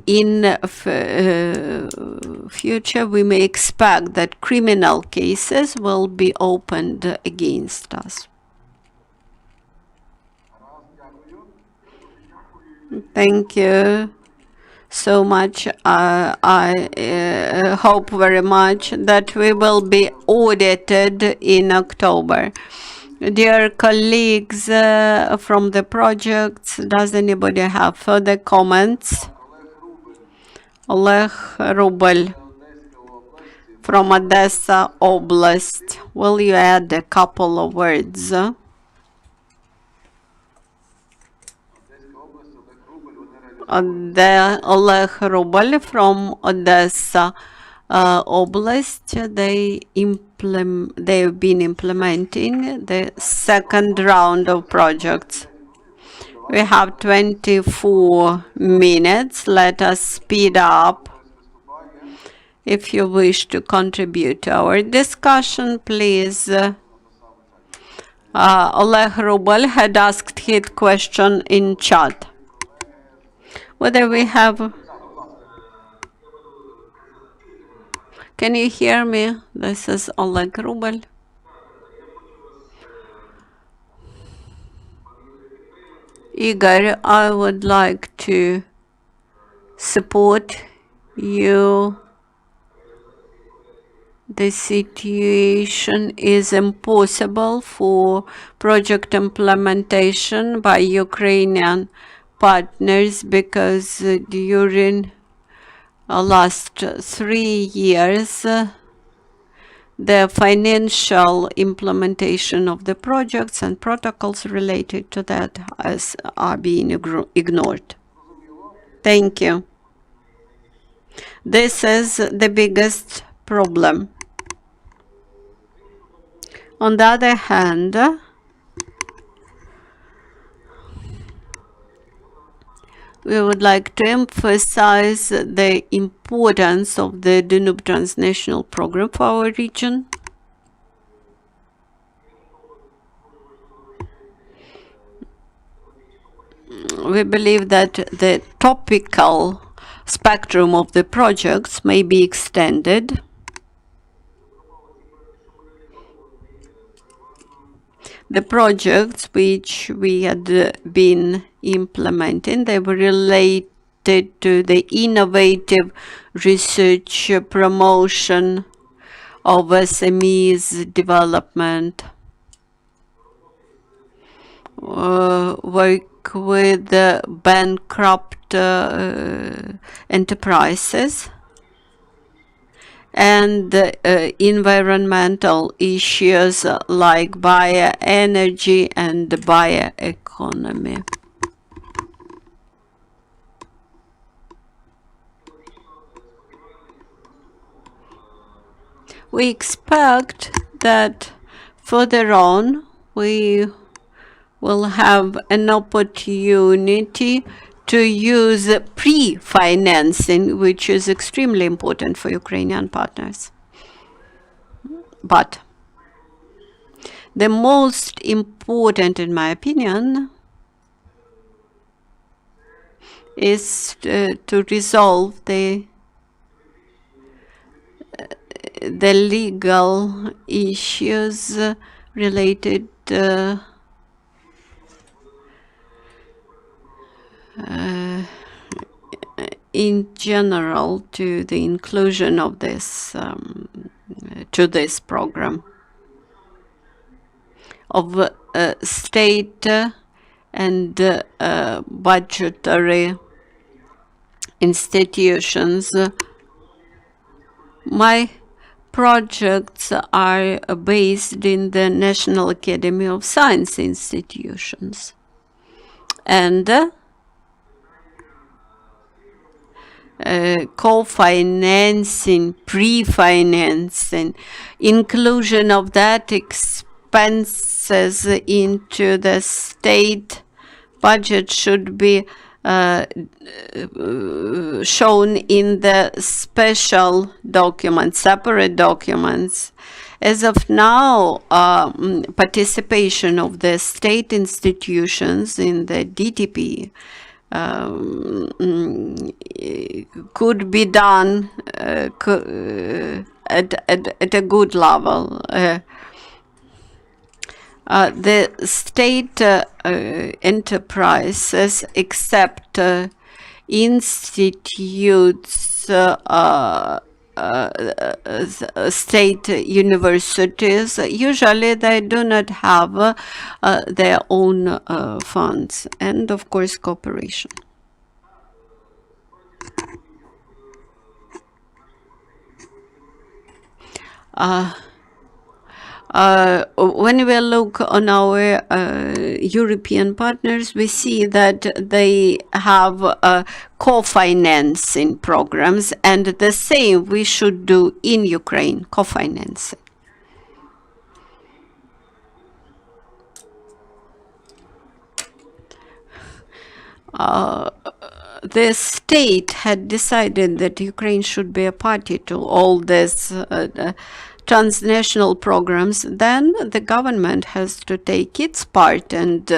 in future we may expect that criminal cases will be opened against us. Thank you so much. I hope very much that we will be audited in October. Dear colleagues from the projects, does anybody have further comments? Oleg Rubel from Odessa Oblast. Will you add a couple of words? Oleg Rubel from Odessa Oblast. They've been implementing the second round of projects. We have 24 minutes. Let us speed up. If you wish to contribute to our discussion, please. Oleg Rubel had asked his question in chat. Whether we have... Can you hear me? This is Oleg Rubel. Igor, I would like to support you the situation is impossible for project implementation by Ukrainian partners because during last 3 years, the financial implementation of the projects and protocols related to that are being ignored. Thank you. This is the biggest problem. On the other hand, we would like to emphasize the importance of the Danube transnational program for our region. We believe that the topical spectrum of the projects may be extended. The projects which we had been implementing, they were related to the innovative research, promotion of SMEs development, work with bankrupt enterprises, and environmental issues like bioenergy and bioeconomy. We expect that further on we will have an opportunity to use pre-financing, which is extremely important for Ukrainian partners. But the most important, in my opinion, is to resolve the legal issues related in general to the inclusion of this to this program of state and budgetary institutions. My projects are based in the National Academy of Science institutions, and co-financing, pre-financing, inclusion of that expenses into the state budget should be shown in the special documents, separate documents. As of now, participation of the state institutions in the DTP could be done at a good level. The state enterprises, except institutes, state universities, usually they do not have their own funds, and of course cooperation. When we look on our European partners, we see that they have co-financing programs, and the same we should do in Ukraine, co-financing. The state had decided that Ukraine should be a party to all these transnational programs, then the government has to take its part and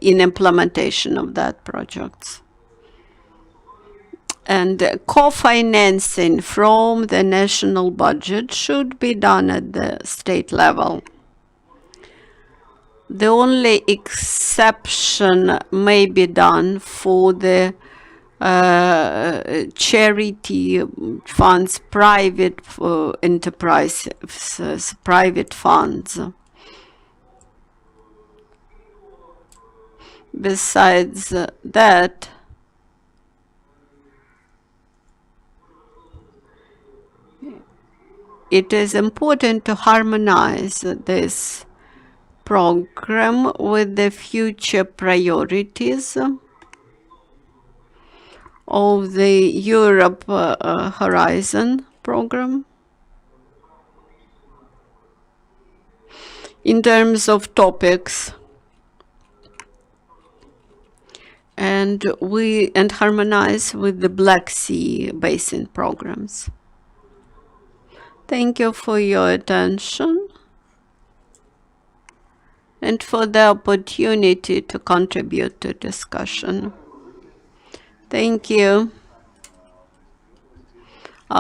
in implementation of that projects. And co-financing from the national budget should be done at the state level. The only exception may be done for the charity funds, private enterprises, private funds. Besides that, it is important to harmonize this program with the future priorities of the Europe Horizon program in terms of topics, and harmonize with the Black Sea Basin programs. Thank you for your attention and for the opportunity to contribute to discussion. Thank you. We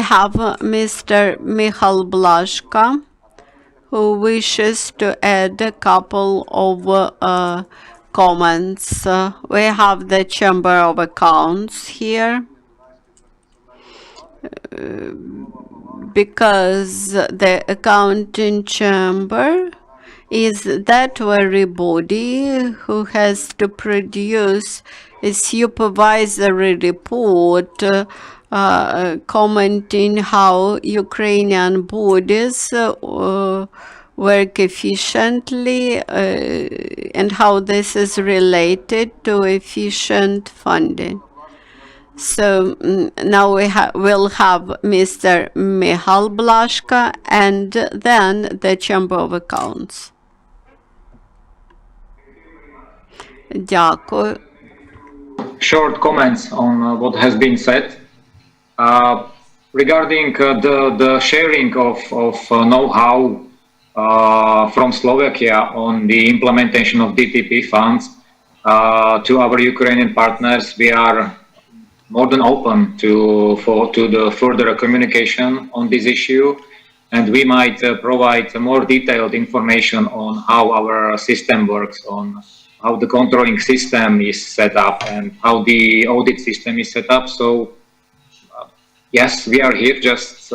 have Mr. Michal Blaszka, who wishes to add a couple of comments. We have the Chamber of Accounts here. Because the accounting chamber is that very body who has to produce a supervisory report commenting how Ukrainian bodies work efficiently and how this is related to efficient funding. So now we'll have Mr. Michal Blaszka and then the Chamber of Accounts. Дякую. Short comments on what has been said. Regarding the sharing of know-how from Slovakia on the implementation of DTP funds to our Ukrainian partners, we are more than open to the further communication on this issue, and we might provide more detailed information on how our system works, on how the controlling system is set up and how the audit system is set up. So yes, we are here. Just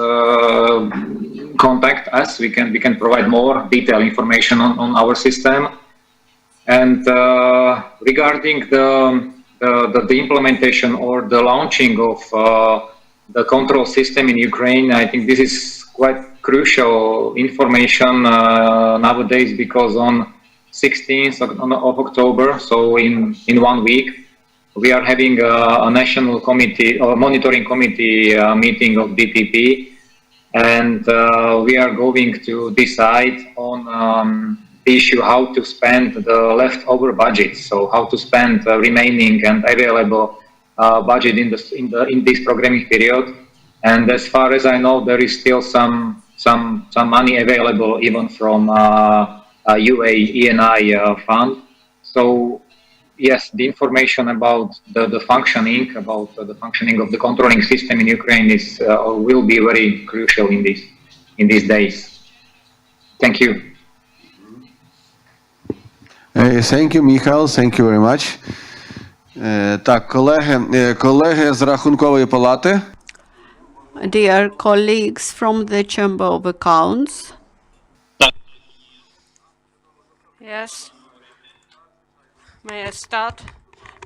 contact us. We can provide more detailed information on our system. And regarding the implementation or the launching of the control system in Ukraine, I think this is quite crucial information nowadays, because on 16th of October, so in 1 week, we are having a national committee or monitoring committee meeting of DTP, and we are going to decide on the issue how to spend the leftover budget, so how to spend the remaining and available budget in this programming period. And as far as I know, there is still some money available even from UA ENI fund. So yes, the information about the functioning of the controlling system in Ukraine is will be very crucial in these days. Thank you. Thank you, Michal. Thank you very much. Так, колеги з Рахункової палати. Dear colleagues from the Chamber of Accounts. Yes. May I start?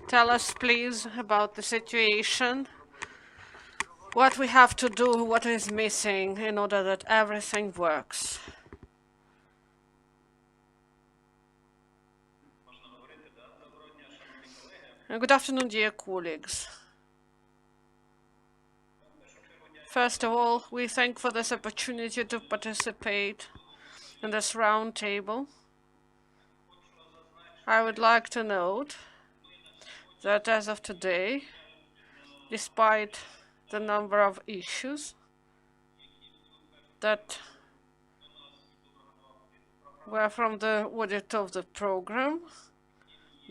Tell us, please, about the situation. What we have to do, what is missing in order that everything works. Good afternoon, dear colleagues. First of all, we thank for this opportunity to participate in this round table. I would like to note that as of today, despite the number of issues that were from the audit of the program,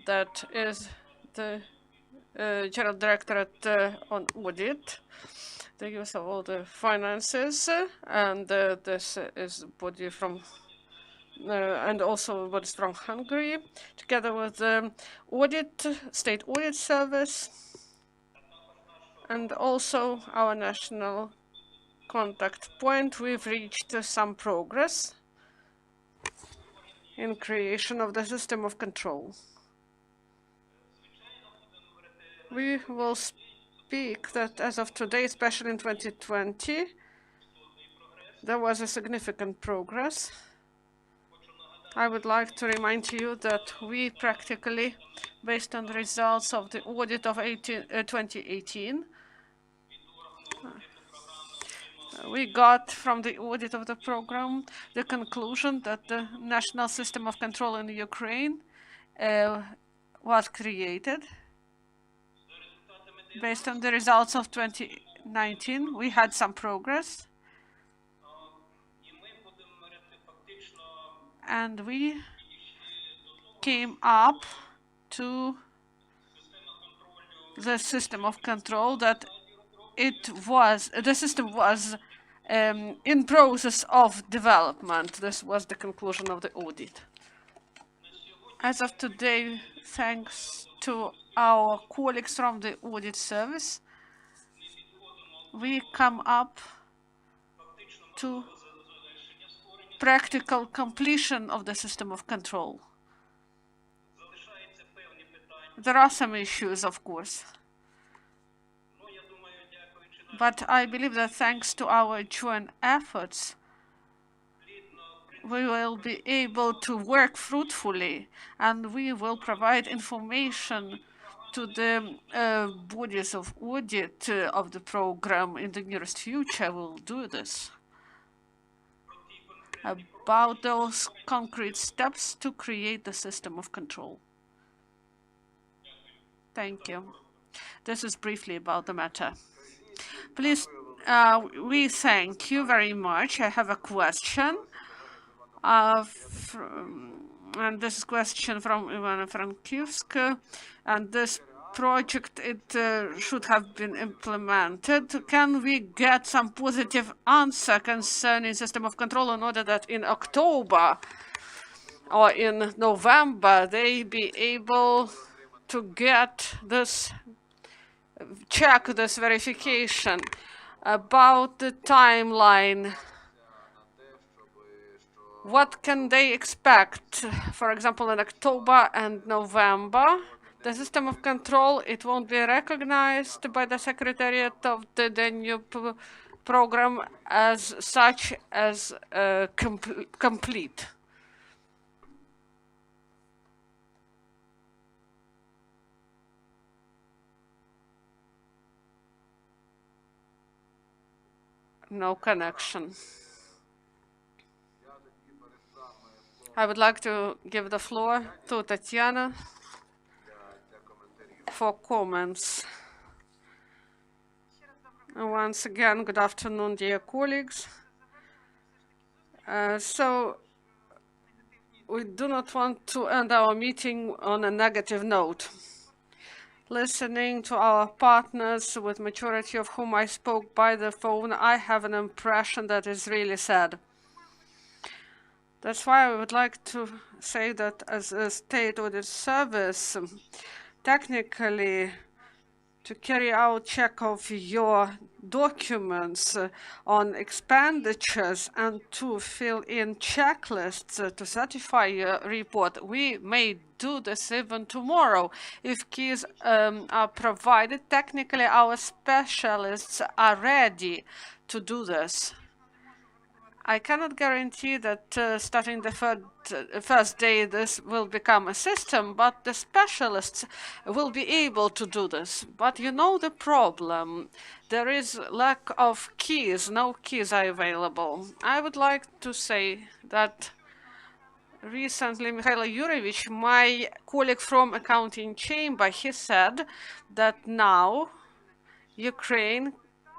that is the General Directorate on Audit, the use of all the finances, and this is body from and also what is from Hungary, together with the state audit service, and also our national contact point. We've reached some progress in creation of the system of control. We will speak that as of today, especially in 2020, there was a significant progress. I would like to remind you that we practically, based on the results of the audit of 2018, we got from the audit of the program the conclusion that the national system of control in Ukraine was created. Based on the results of 2019, we had some progress. And we came up to the system of control that the system was in process of development. This was the conclusion of the audit. As of today, thanks to our colleagues from the audit service, we come up to practical completion of the system of control. There are some issues, of course, but I believe that thanks to our joint efforts, we will be able to work fruitfully, and we will provide information to the bodies of audit of the program in the nearest future. We'll do this. About those concrete steps to create the system of control. Thank you. This is briefly about the matter. Please, we thank you very much. I have a question. And this question from Ivana Frankivsk. And this project, it should have been implemented. Can we get some positive answer concerning system of control in order that in October or in November they be able to get this, check this verification about the timeline? What can they expect, for example, in October and November? The system of control, it won't be recognized by the Secretariat of the Danube program as such as complete. No connection. I would like to give the floor to Tatiana for comments. Once again, good afternoon, dear colleagues. So we do not want to end our meeting on a negative note. Listening to our partners, with majority of whom I spoke by the phone, I have an impression that is really sad. That's why I would like to say that as a state audit service, technically, to carry out check of your documents on expenditures and to fill in checklists to certify your report, we may do this even tomorrow. If keys are provided, technically our specialists are ready to do this. I cannot guarantee that starting the first day this will become a system, but the specialists will be able to do this. But you know the problem. There is lack of keys. No keys are available. I would like to say that recently Mikhail Yurevich, my colleague from accounting chamber, he said that now Ukraine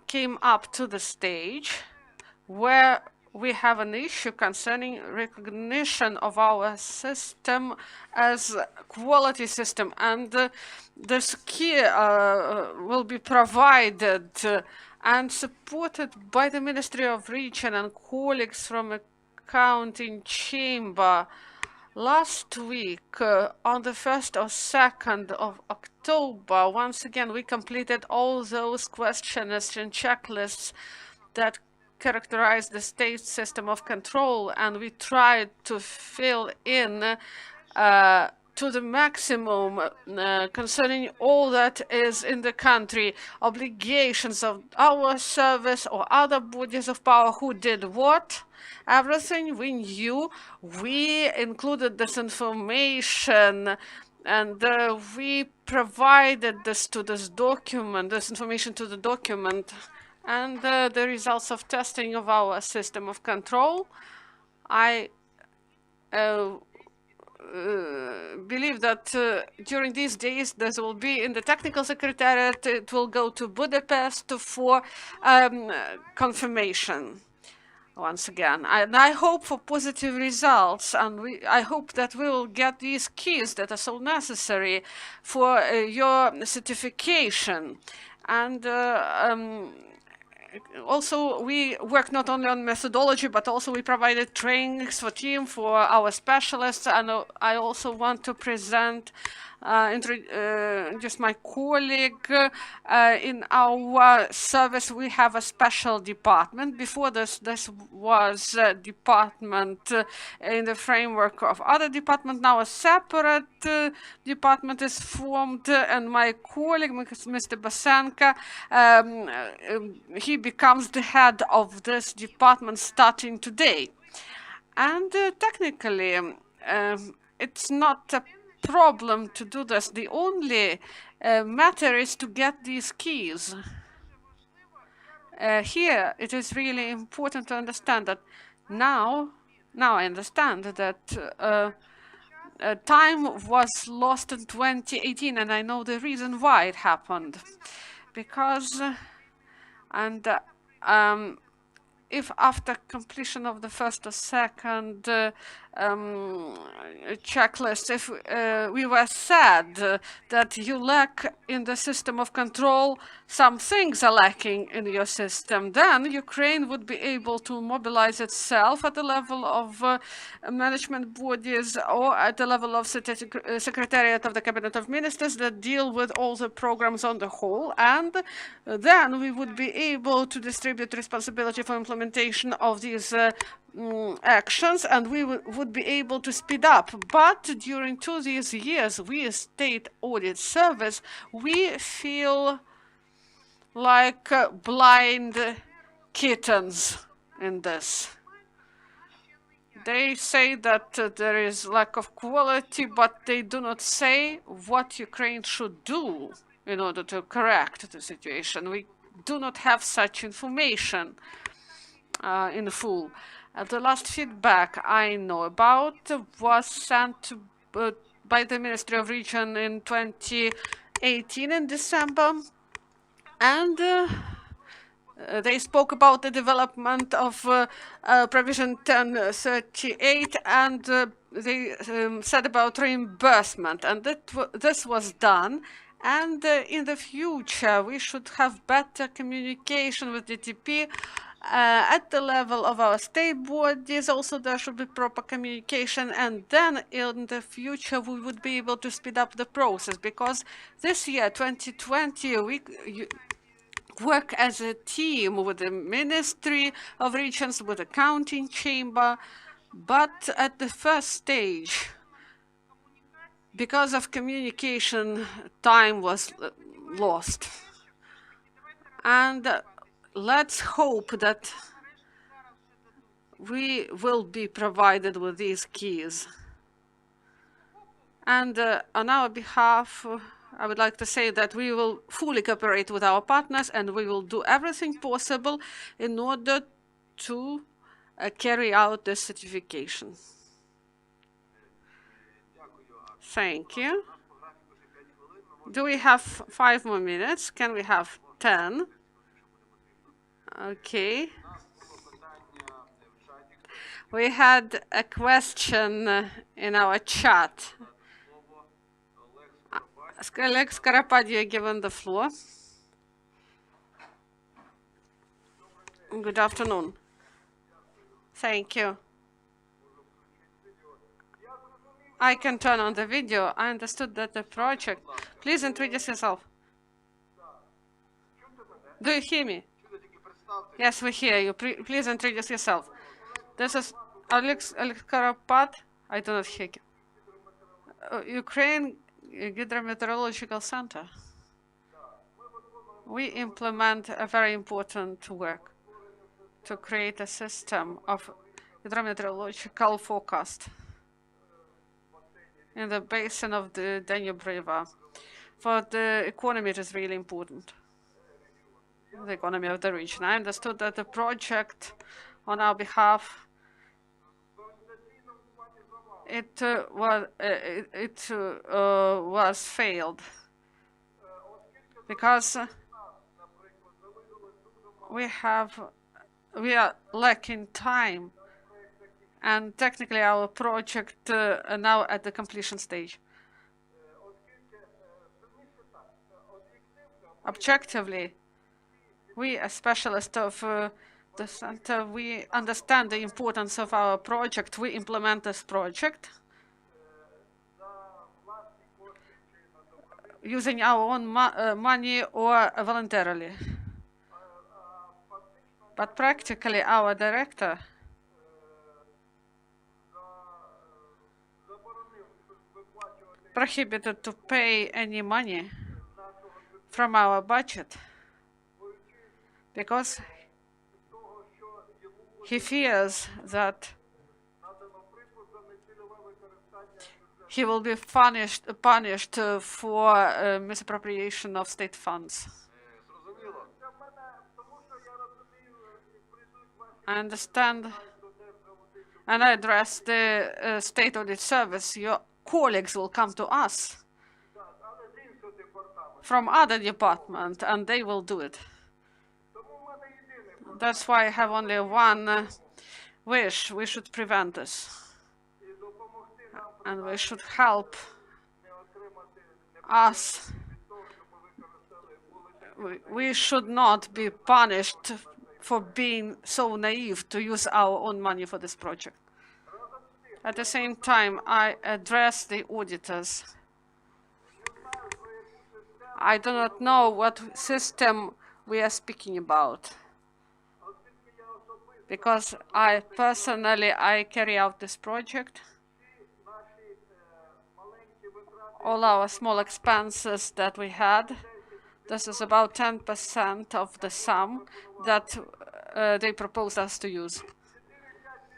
came up to the stage where we have an issue concerning recognition of our system as a quality system, and this key will be provided and supported by the Ministry of Region and colleagues from accounting chamber last week, on the 1st or 2nd of October, once again, we completed all those questionnaires and checklists that characterize the state system of control, and we tried to fill in to the maximum concerning all that is in the country, obligations of our service or other bodies of power who did what. Everything we knew, we included this information, and we provided this information to the document, and the results of testing of our system of control. I believe that during these days this will be in the technical secretariat. It will go to Budapest for confirmation once again, and I hope for positive results, and I hope that we will get these keys that are so necessary for your certification. And also, we work not only on methodology, but also we provided trainings for team, for our specialists. And I also want to present, just my colleague. In our service, we have a special department. Before this was a department in the framework of other department. Now a separate department is formed, and my colleague, Mr. Basenka, he becomes the head of this department starting today. And technically, it's not a problem to do this. The only matter is to get these keys. Here, it is really important to understand that now I understand that time was lost in 2018, and I know the reason why it happened. Because, if after completion of the first or second checklist, if we were sad that you lack in the system of control, some things are lacking in your system, then Ukraine would be able to mobilize itself at the level of management bodies or at the level of Secretariat of the Cabinet of Ministers that deal with all the programs on the whole, and then we would be able to distribute responsibility for implementation of these actions, and we would be able to speed up. But during these years, we as State Audit Service, we feel like blind kittens in this. They say that there is lack of quality, but they do not say what Ukraine should do in order to correct the situation. We do not have such information in full. The last feedback I know about was sent by the Ministry of Region in 2018 in December, and they spoke about the development of provision 1038, and they said about reimbursement, and this was done. And in the future, we should have better communication with DTP at the level of our state bodies. Also, there should be proper communication, and then in the future, we would be able to speed up the process, because this year, 2020, we work as a team with the Ministry of Regions, with the Counting Chamber, but at the first stage, because of communication, time was lost. And let's hope that we will be provided with these keys. And on our behalf, I would like to say that we will fully cooperate with our partners, and we will do everything possible in order to carry out this certification. Thank you. Do we have 5 more minutes? Can we have 10? Okay. We had a question in our chat. Alex Karapadia, given the floor. Good afternoon. Thank you. I can turn on the video. I understood that the project. Please introduce yourself. Do you hear me? Yes, we hear you. Please introduce yourself. This is Alex Karapat. I do not hear you. Ukraine Hydrometeorological Center. We implement a very important work to create a system of hydrometeorological forecast in the basin of the Danube River. For the economy, it is really important. The economy of the region. I understood that the project on our behalf, it was failed because we are lacking time, and technically our project now at the completion stage. Objectively, we as specialists of the center, we understand the importance of our project. We implement this project using our own money or voluntarily. But practically, our director prohibited to pay any money from our budget because he fears that he will be punished for misappropriation of state funds. I understand, and I address the state audit service. Your colleagues will come to us from other departments, and they will do it. That's why I have only one wish. We should prevent this. And we should help us. We should not be punished for being so naive to use our own money for this project. At the same time, I address the auditors. I do not know what system we are speaking about, because I personally carry out this project. All our small expenses that we had, this is about 10% of the sum that they proposed us to use.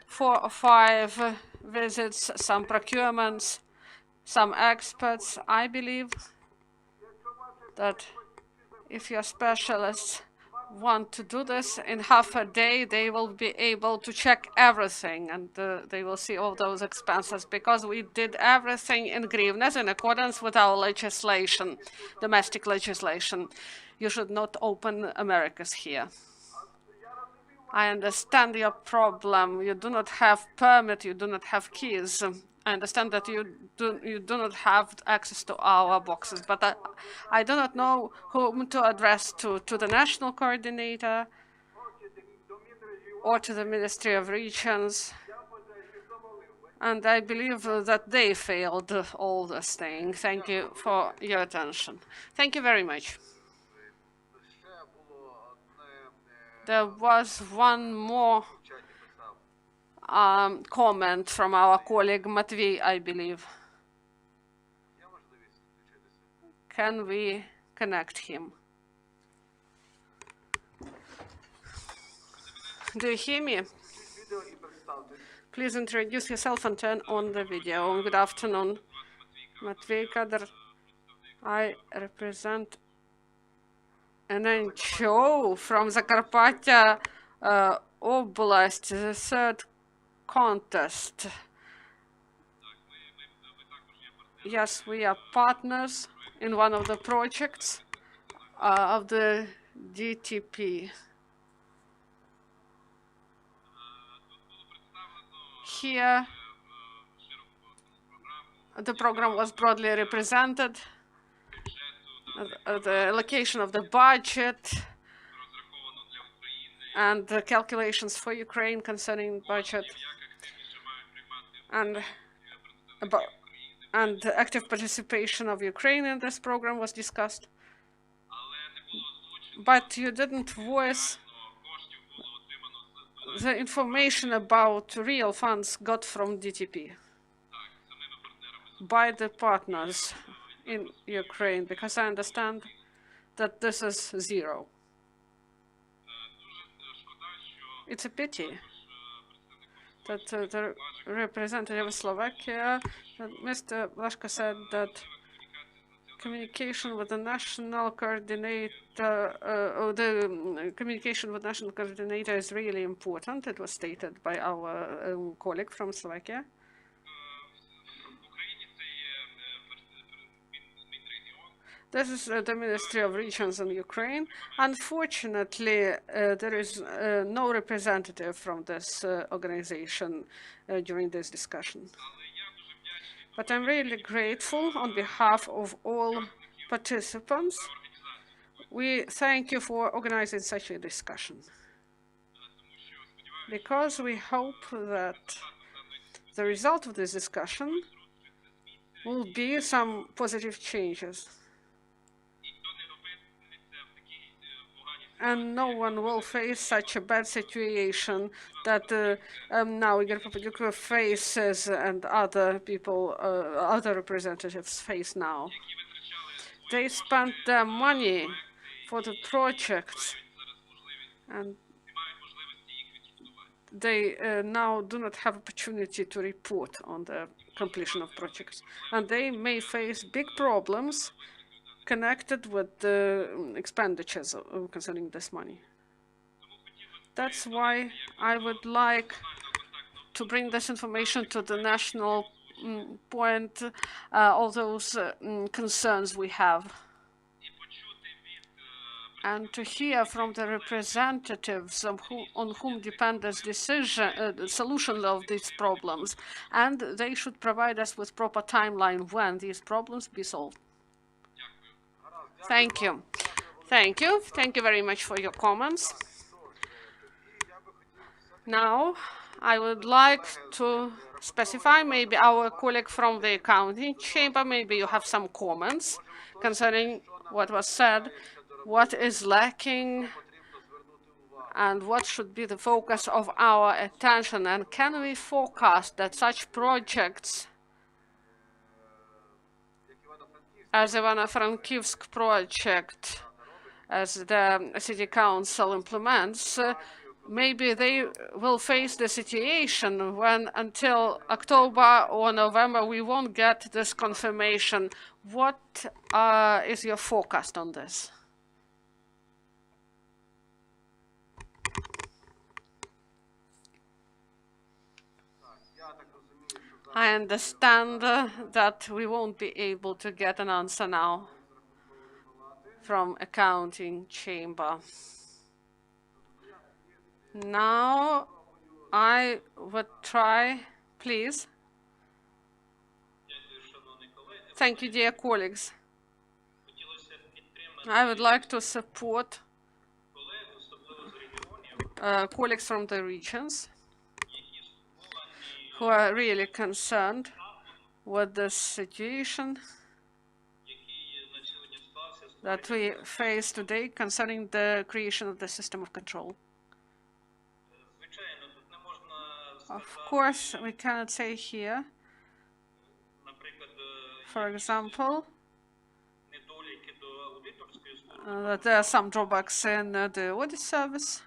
4 or 5 visits, some procurements, some experts. I believe that if your specialists want to do this in half a day, they will be able to check everything, and they will see all those expenses, because we did everything in hryvnias in accordance with our legislation, domestic legislation. You should not open Americas here. I understand your problem. You do not have permit, you do not have keys. I understand that you do not have access to our boxes, but I do not know whom to address to the national coordinator or to the Ministry of Regions. And I believe that they failed all this thing. Thank you for your attention. Thank you very much. There was one more comment from our colleague Matvey, I believe. Can we connect him? Do you hear me? Please introduce yourself and turn on the video. Good afternoon. Matvey Kadr. I represent an NGO from Zakarpattia Oblast, the third contest. Yes, we are partners in one of the projects of the DTP. Here, the program was broadly represented. The allocation of the budget and the calculations for Ukraine concerning budget, and and the active participation of Ukraine in this program was discussed. But you didn't voice the information about real funds got from DTP by the partners in Ukraine, because I understand that this is zero. It's a pity that the representative of Slovakia, Mr. Blaško, said that communication with the national coordinator, the communication with national coordinator is really important. It was stated by our colleague from Slovakia. This is the Ministry of Regions in Ukraine. Unfortunately, there is no representative from this organization during this discussion. But I'm really grateful on behalf of all participants. We thank you for organizing such a discussion, because we hope that the result of this discussion will be some positive changes. And no one will face such a bad situation that now Igor Papadyuk faces and other people, other representatives face now. They spent their money for the projects, and they now do not have opportunity to report on the completion of projects. And they may face big problems connected with the expenditures concerning this money. That's why I would like to bring this information to the national point, all those concerns we have, and to hear from the representatives on whom depend this decision, the solution of these problems, and they should provide us with proper timeline when these problems be solved. Thank you. Thank you. Thank you very much for your comments. Now, I would like to specify, maybe our colleague from the accounting chamber, maybe you have some comments concerning what was said, what is lacking, and what should be the focus of our attention, and can we forecast that such projects as the Ivano-Frankivsk project, as the city council implements, maybe they will face the situation when until October or November we won't get this confirmation. What is your forecast on this? I understand that we won't be able to get an answer now from accounting chamber. Now I would try, please. Thank you, dear colleagues. I would like to support colleagues from the regions who are really concerned with the situation that we face today concerning the creation of the system of control. Of course, we cannot say here, for example, that there are some drawbacks in the audit service,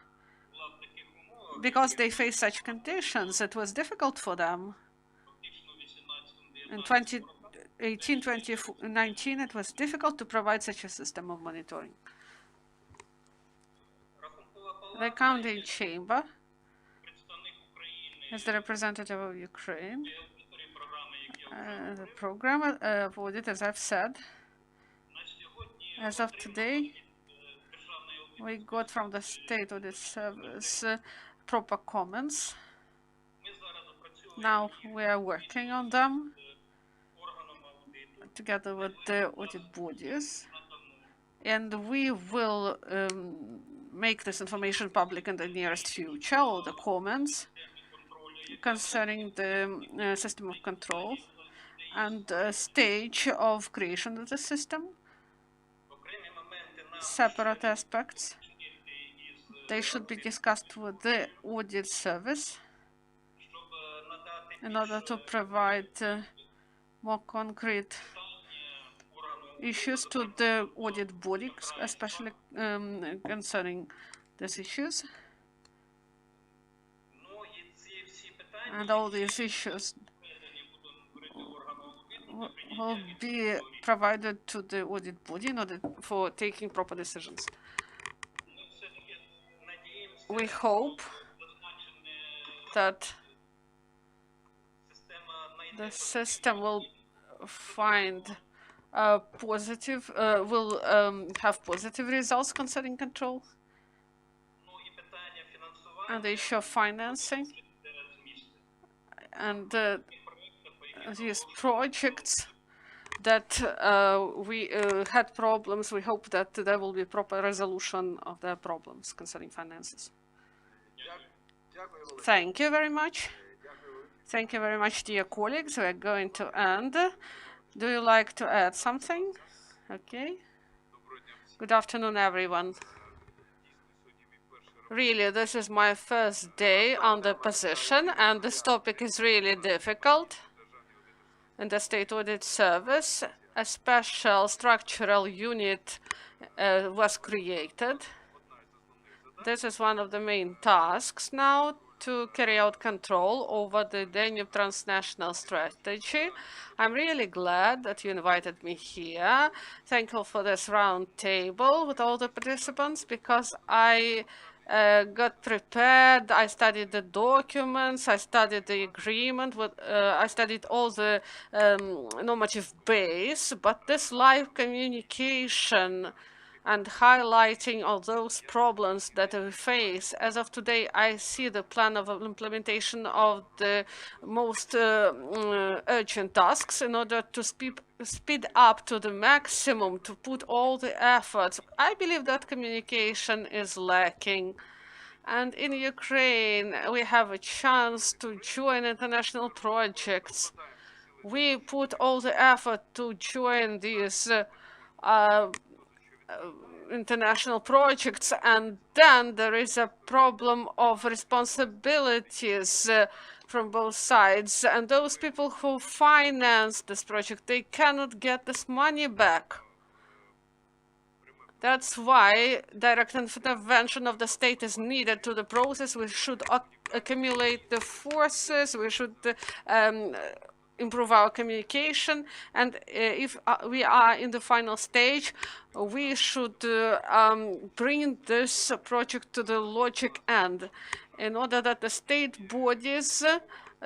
because they face such conditions. It was difficult for them. In 2018, 2019, it was difficult to provide such a system of monitoring. The accounting chamber is the representative of Ukraine. The program of audit, as I've said, as of today, we got from the State Audit Service proper comments. Now we are working on them together with the audit bodies, and we will make this information public in the nearest future, all the comments concerning the system of control. and stage of creation of the system. Separate aspects. They should be discussed with the audit service in order to provide more concrete issues to the audit body, especially concerning these issues. And all these issues will be provided to the audit body in order for taking proper decisions. We hope that the system will find positive, will have positive results concerning control and the issue of financing. And these projects that we had problems, we hope that there will be proper resolution of the problems concerning finances. Thank you very much. Thank you very much, dear colleagues. We're going to end. Do you like to add something? Okay. Good afternoon, everyone. Really, this is my first day on the position, and this topic is really difficult. In the State Audit Service, a special structural unit was created. This is one of the main tasks now, to carry out control over the Danube transnational strategy. I'm really glad that you invited me here. Thank you for this round table with all the participants, because I got prepared. I studied the documents, I studied the agreement, I studied all the normative base, but this live communication and highlighting all those problems that we face. As of today, I see the plan of implementation of the most urgent tasks in order to speed up to the maximum, to put all the efforts. I believe that communication is lacking. And in Ukraine, we have a chance to join international projects. We put all the effort to join these international projects, and then there is a problem of responsibilities from both sides, and those people who finance this project, they cannot get this money back. That's why direct intervention of the state is needed to the process. We should accumulate the forces, we should improve our communication, and if we are in the final stage, we should bring this project to the logic end, in order that the state bodies,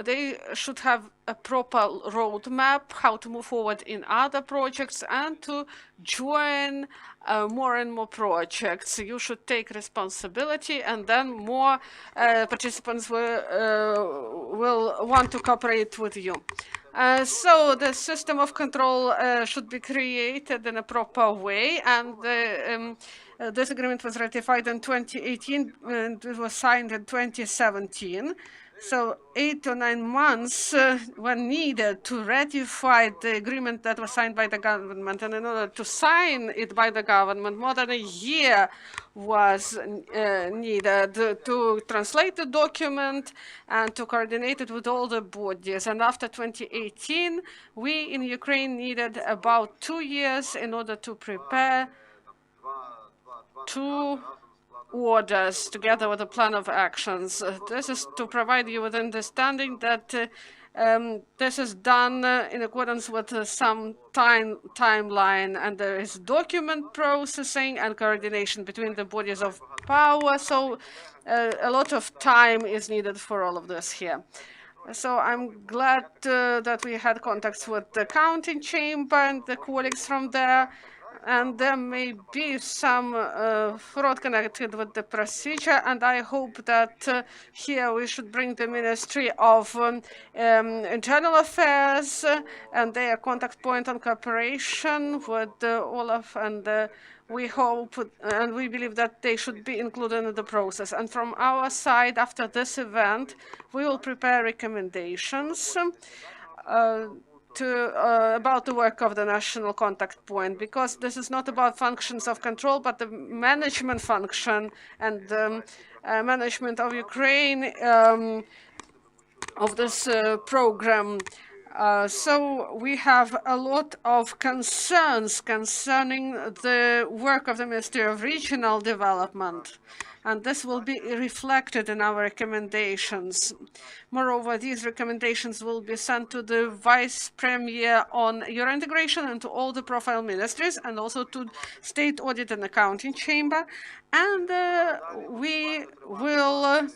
they should have a proper roadmap how to move forward in other projects and to join more and more projects. You should take responsibility, and then more participants will want to cooperate with you. So the system of control should be created in a proper way, and this agreement was ratified in 2018 and it was signed in 2017. So 8 to 9 months were needed to ratify the agreement that was signed by the government. And in order to sign it by the government, more than a year was needed to translate the document and to coordinate it with all the bodies. And after 2018, we in Ukraine needed about 2 years in order to prepare 2 orders together with a plan of actions. This is to provide you with understanding that this is done in accordance with some timeline, and there is document processing and coordination between the bodies of power. So a lot of time is needed for all of this here. So I'm glad that we had contacts with the counting chamber and the colleagues from there. And there may be some fraud connected with the procedure, and I hope that here we should bring the Ministry of Internal Affairs and their contact point on cooperation with Olaf, and we hope and we believe that they should be included in the process. And from our side, after this event, we will prepare recommendations about the work of the national contact point, because this is not about functions of control, but the management function and management of Ukraine of this program. So we have a lot of concerns concerning the work of the Ministry of Regional Development, and this will be reflected in our recommendations. Moreover, these recommendations will be sent to the Vice Premier on Euro integration and to all the profile ministries, and also to State Audit and Accounting Chamber, and we will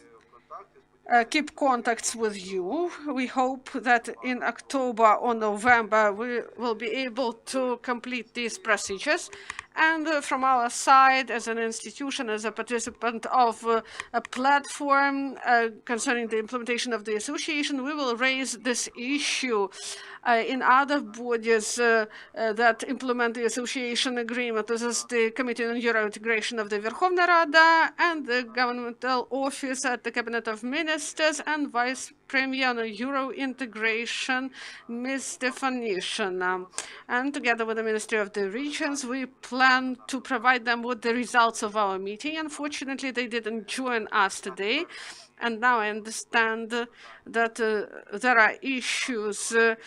keep contacts with you. We hope that in October or November we will be able to complete these procedures. And from our side, as an institution, as a participant of a platform concerning the implementation of the association, we will raise this issue in other bodies that implement the association agreement. This is the Committee on Euro Integration of the Verkhovna Rada and the Governmental Office at the Cabinet of Ministers and Vice Premier on Euro Integration, Ms. Stefanishina. And together with the Ministry of the Regions, we plan to provide them with the results of our meeting. Unfortunately, they didn't join us today. And now I understand that there are issues it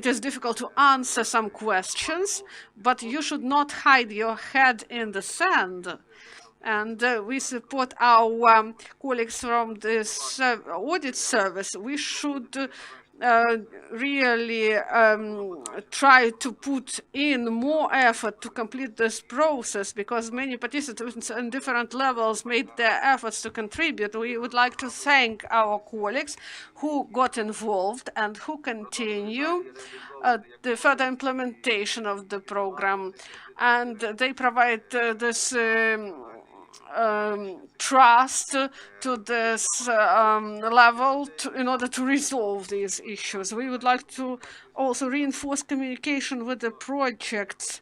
is difficult to answer some questions, but you should not hide your head in the sand. And we support our colleagues from the audit service. We should really try to put in more effort to complete this process, because many participants on different levels made their efforts to contribute. We would like to thank our colleagues who got involved and who continue the further implementation of the program. And they provide this trust to this level in order to resolve these issues. We would like to also reinforce communication with the projects,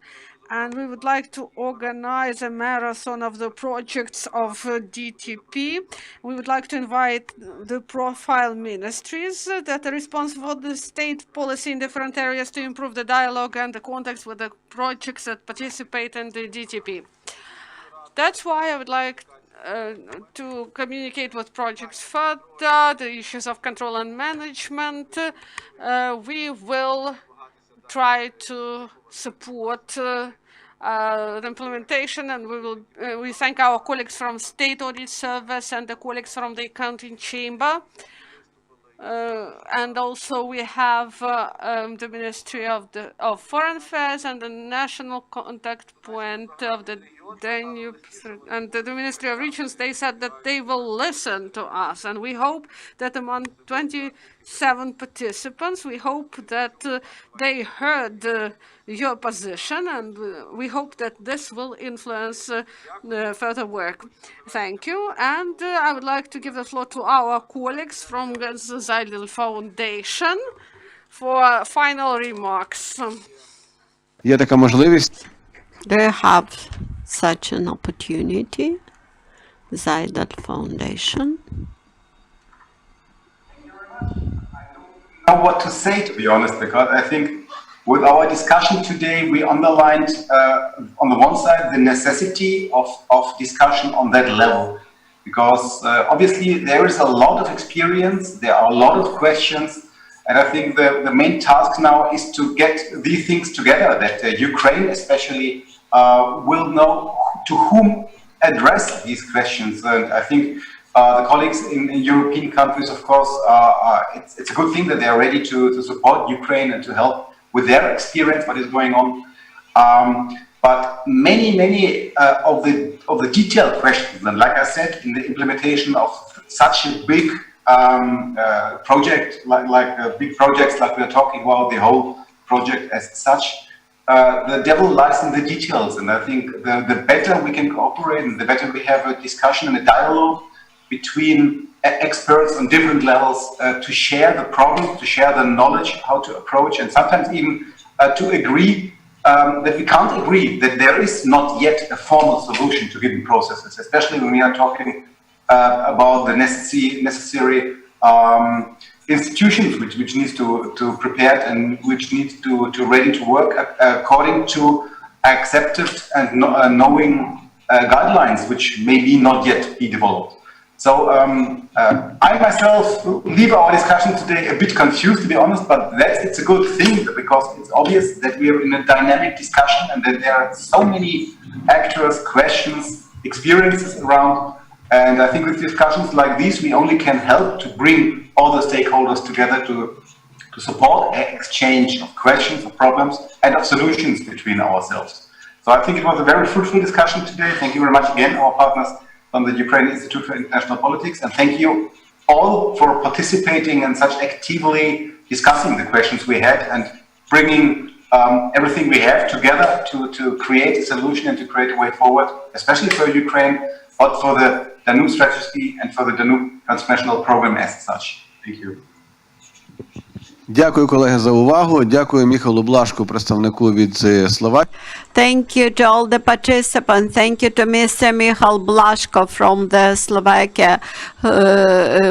and we would like to organize a marathon of the projects of DTP. We would like to invite the profile ministries that are responsible for the state policy in different areas to improve the dialogue and the contacts with the projects that participate in the DTP. That's why I would like to communicate with projects further, the issues of control and management. We will try to support the implementation, and we thank our colleagues from State Audit Service and the colleagues from the Accounting Chamber. And also we have the Ministry of Foreign Affairs and the National Contact Point of the Danube, and the Ministry of Regions. They said that they will listen to us, and we hope that among 27 participants, we hope that they heard your position, and we hope that this will influence further work. Thank you, and I would like to give the floor to our colleagues from the Zaidel Foundation for final remarks. Є така можливість. Do you have such an opportunity, Zaidel Foundation? I don't know what to say, to be honest, because I think with our discussion today, we underlined on the one side the necessity of discussion on that level, because obviously there is a lot of experience, there are a lot of questions, and I think the main task now is to get these things together, that Ukraine especially will know to whom address these questions. And I think the colleagues in European countries, of course, it's a good thing that they are ready to support Ukraine and to help with their experience, what is going on. But many of the detailed questions, and like I said, in the implementation of such a big project, like big projects like we're talking about, the whole project as such, the devil lies in the details. And I think the better we can cooperate and the better we have a discussion and a dialogue between experts on different levels to share the problem, to share the knowledge, how to approach, and sometimes even to agree that we can't agree that there is not yet a formal solution to given processes, especially when we are talking about the necessary institutions which needs to prepare and which needs to ready to work according to accepted and knowing guidelines which maybe not yet be developed. So I myself leave our discussion today a bit confused, to be honest, but it's a good thing because it's obvious that we are in a dynamic discussion and that there are so many actors, questions, experiences around. And I think with discussions like these, we only can help to bring all the stakeholders together to support exchange of questions, of problems, and of solutions between ourselves. So I think it was a very fruitful discussion today. Thank you very much again, our partners from the Ukraine Institute for International Politics, and thank you all for participating and such actively discussing the questions we had and bringing everything we have together to create a solution and to create a way forward, especially for Ukraine, but for the Danube strategy and for the Danube transnational program as such. Thank you. Дякую, колеги, за увагу. Дякую Міхалу Блашку, представнику від Словакії. Thank you to all the participants. Thank you to Mr. Michal Blaško from the Slovakia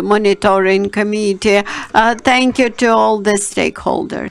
Monitoring Committee. Thank you to all the stakeholders.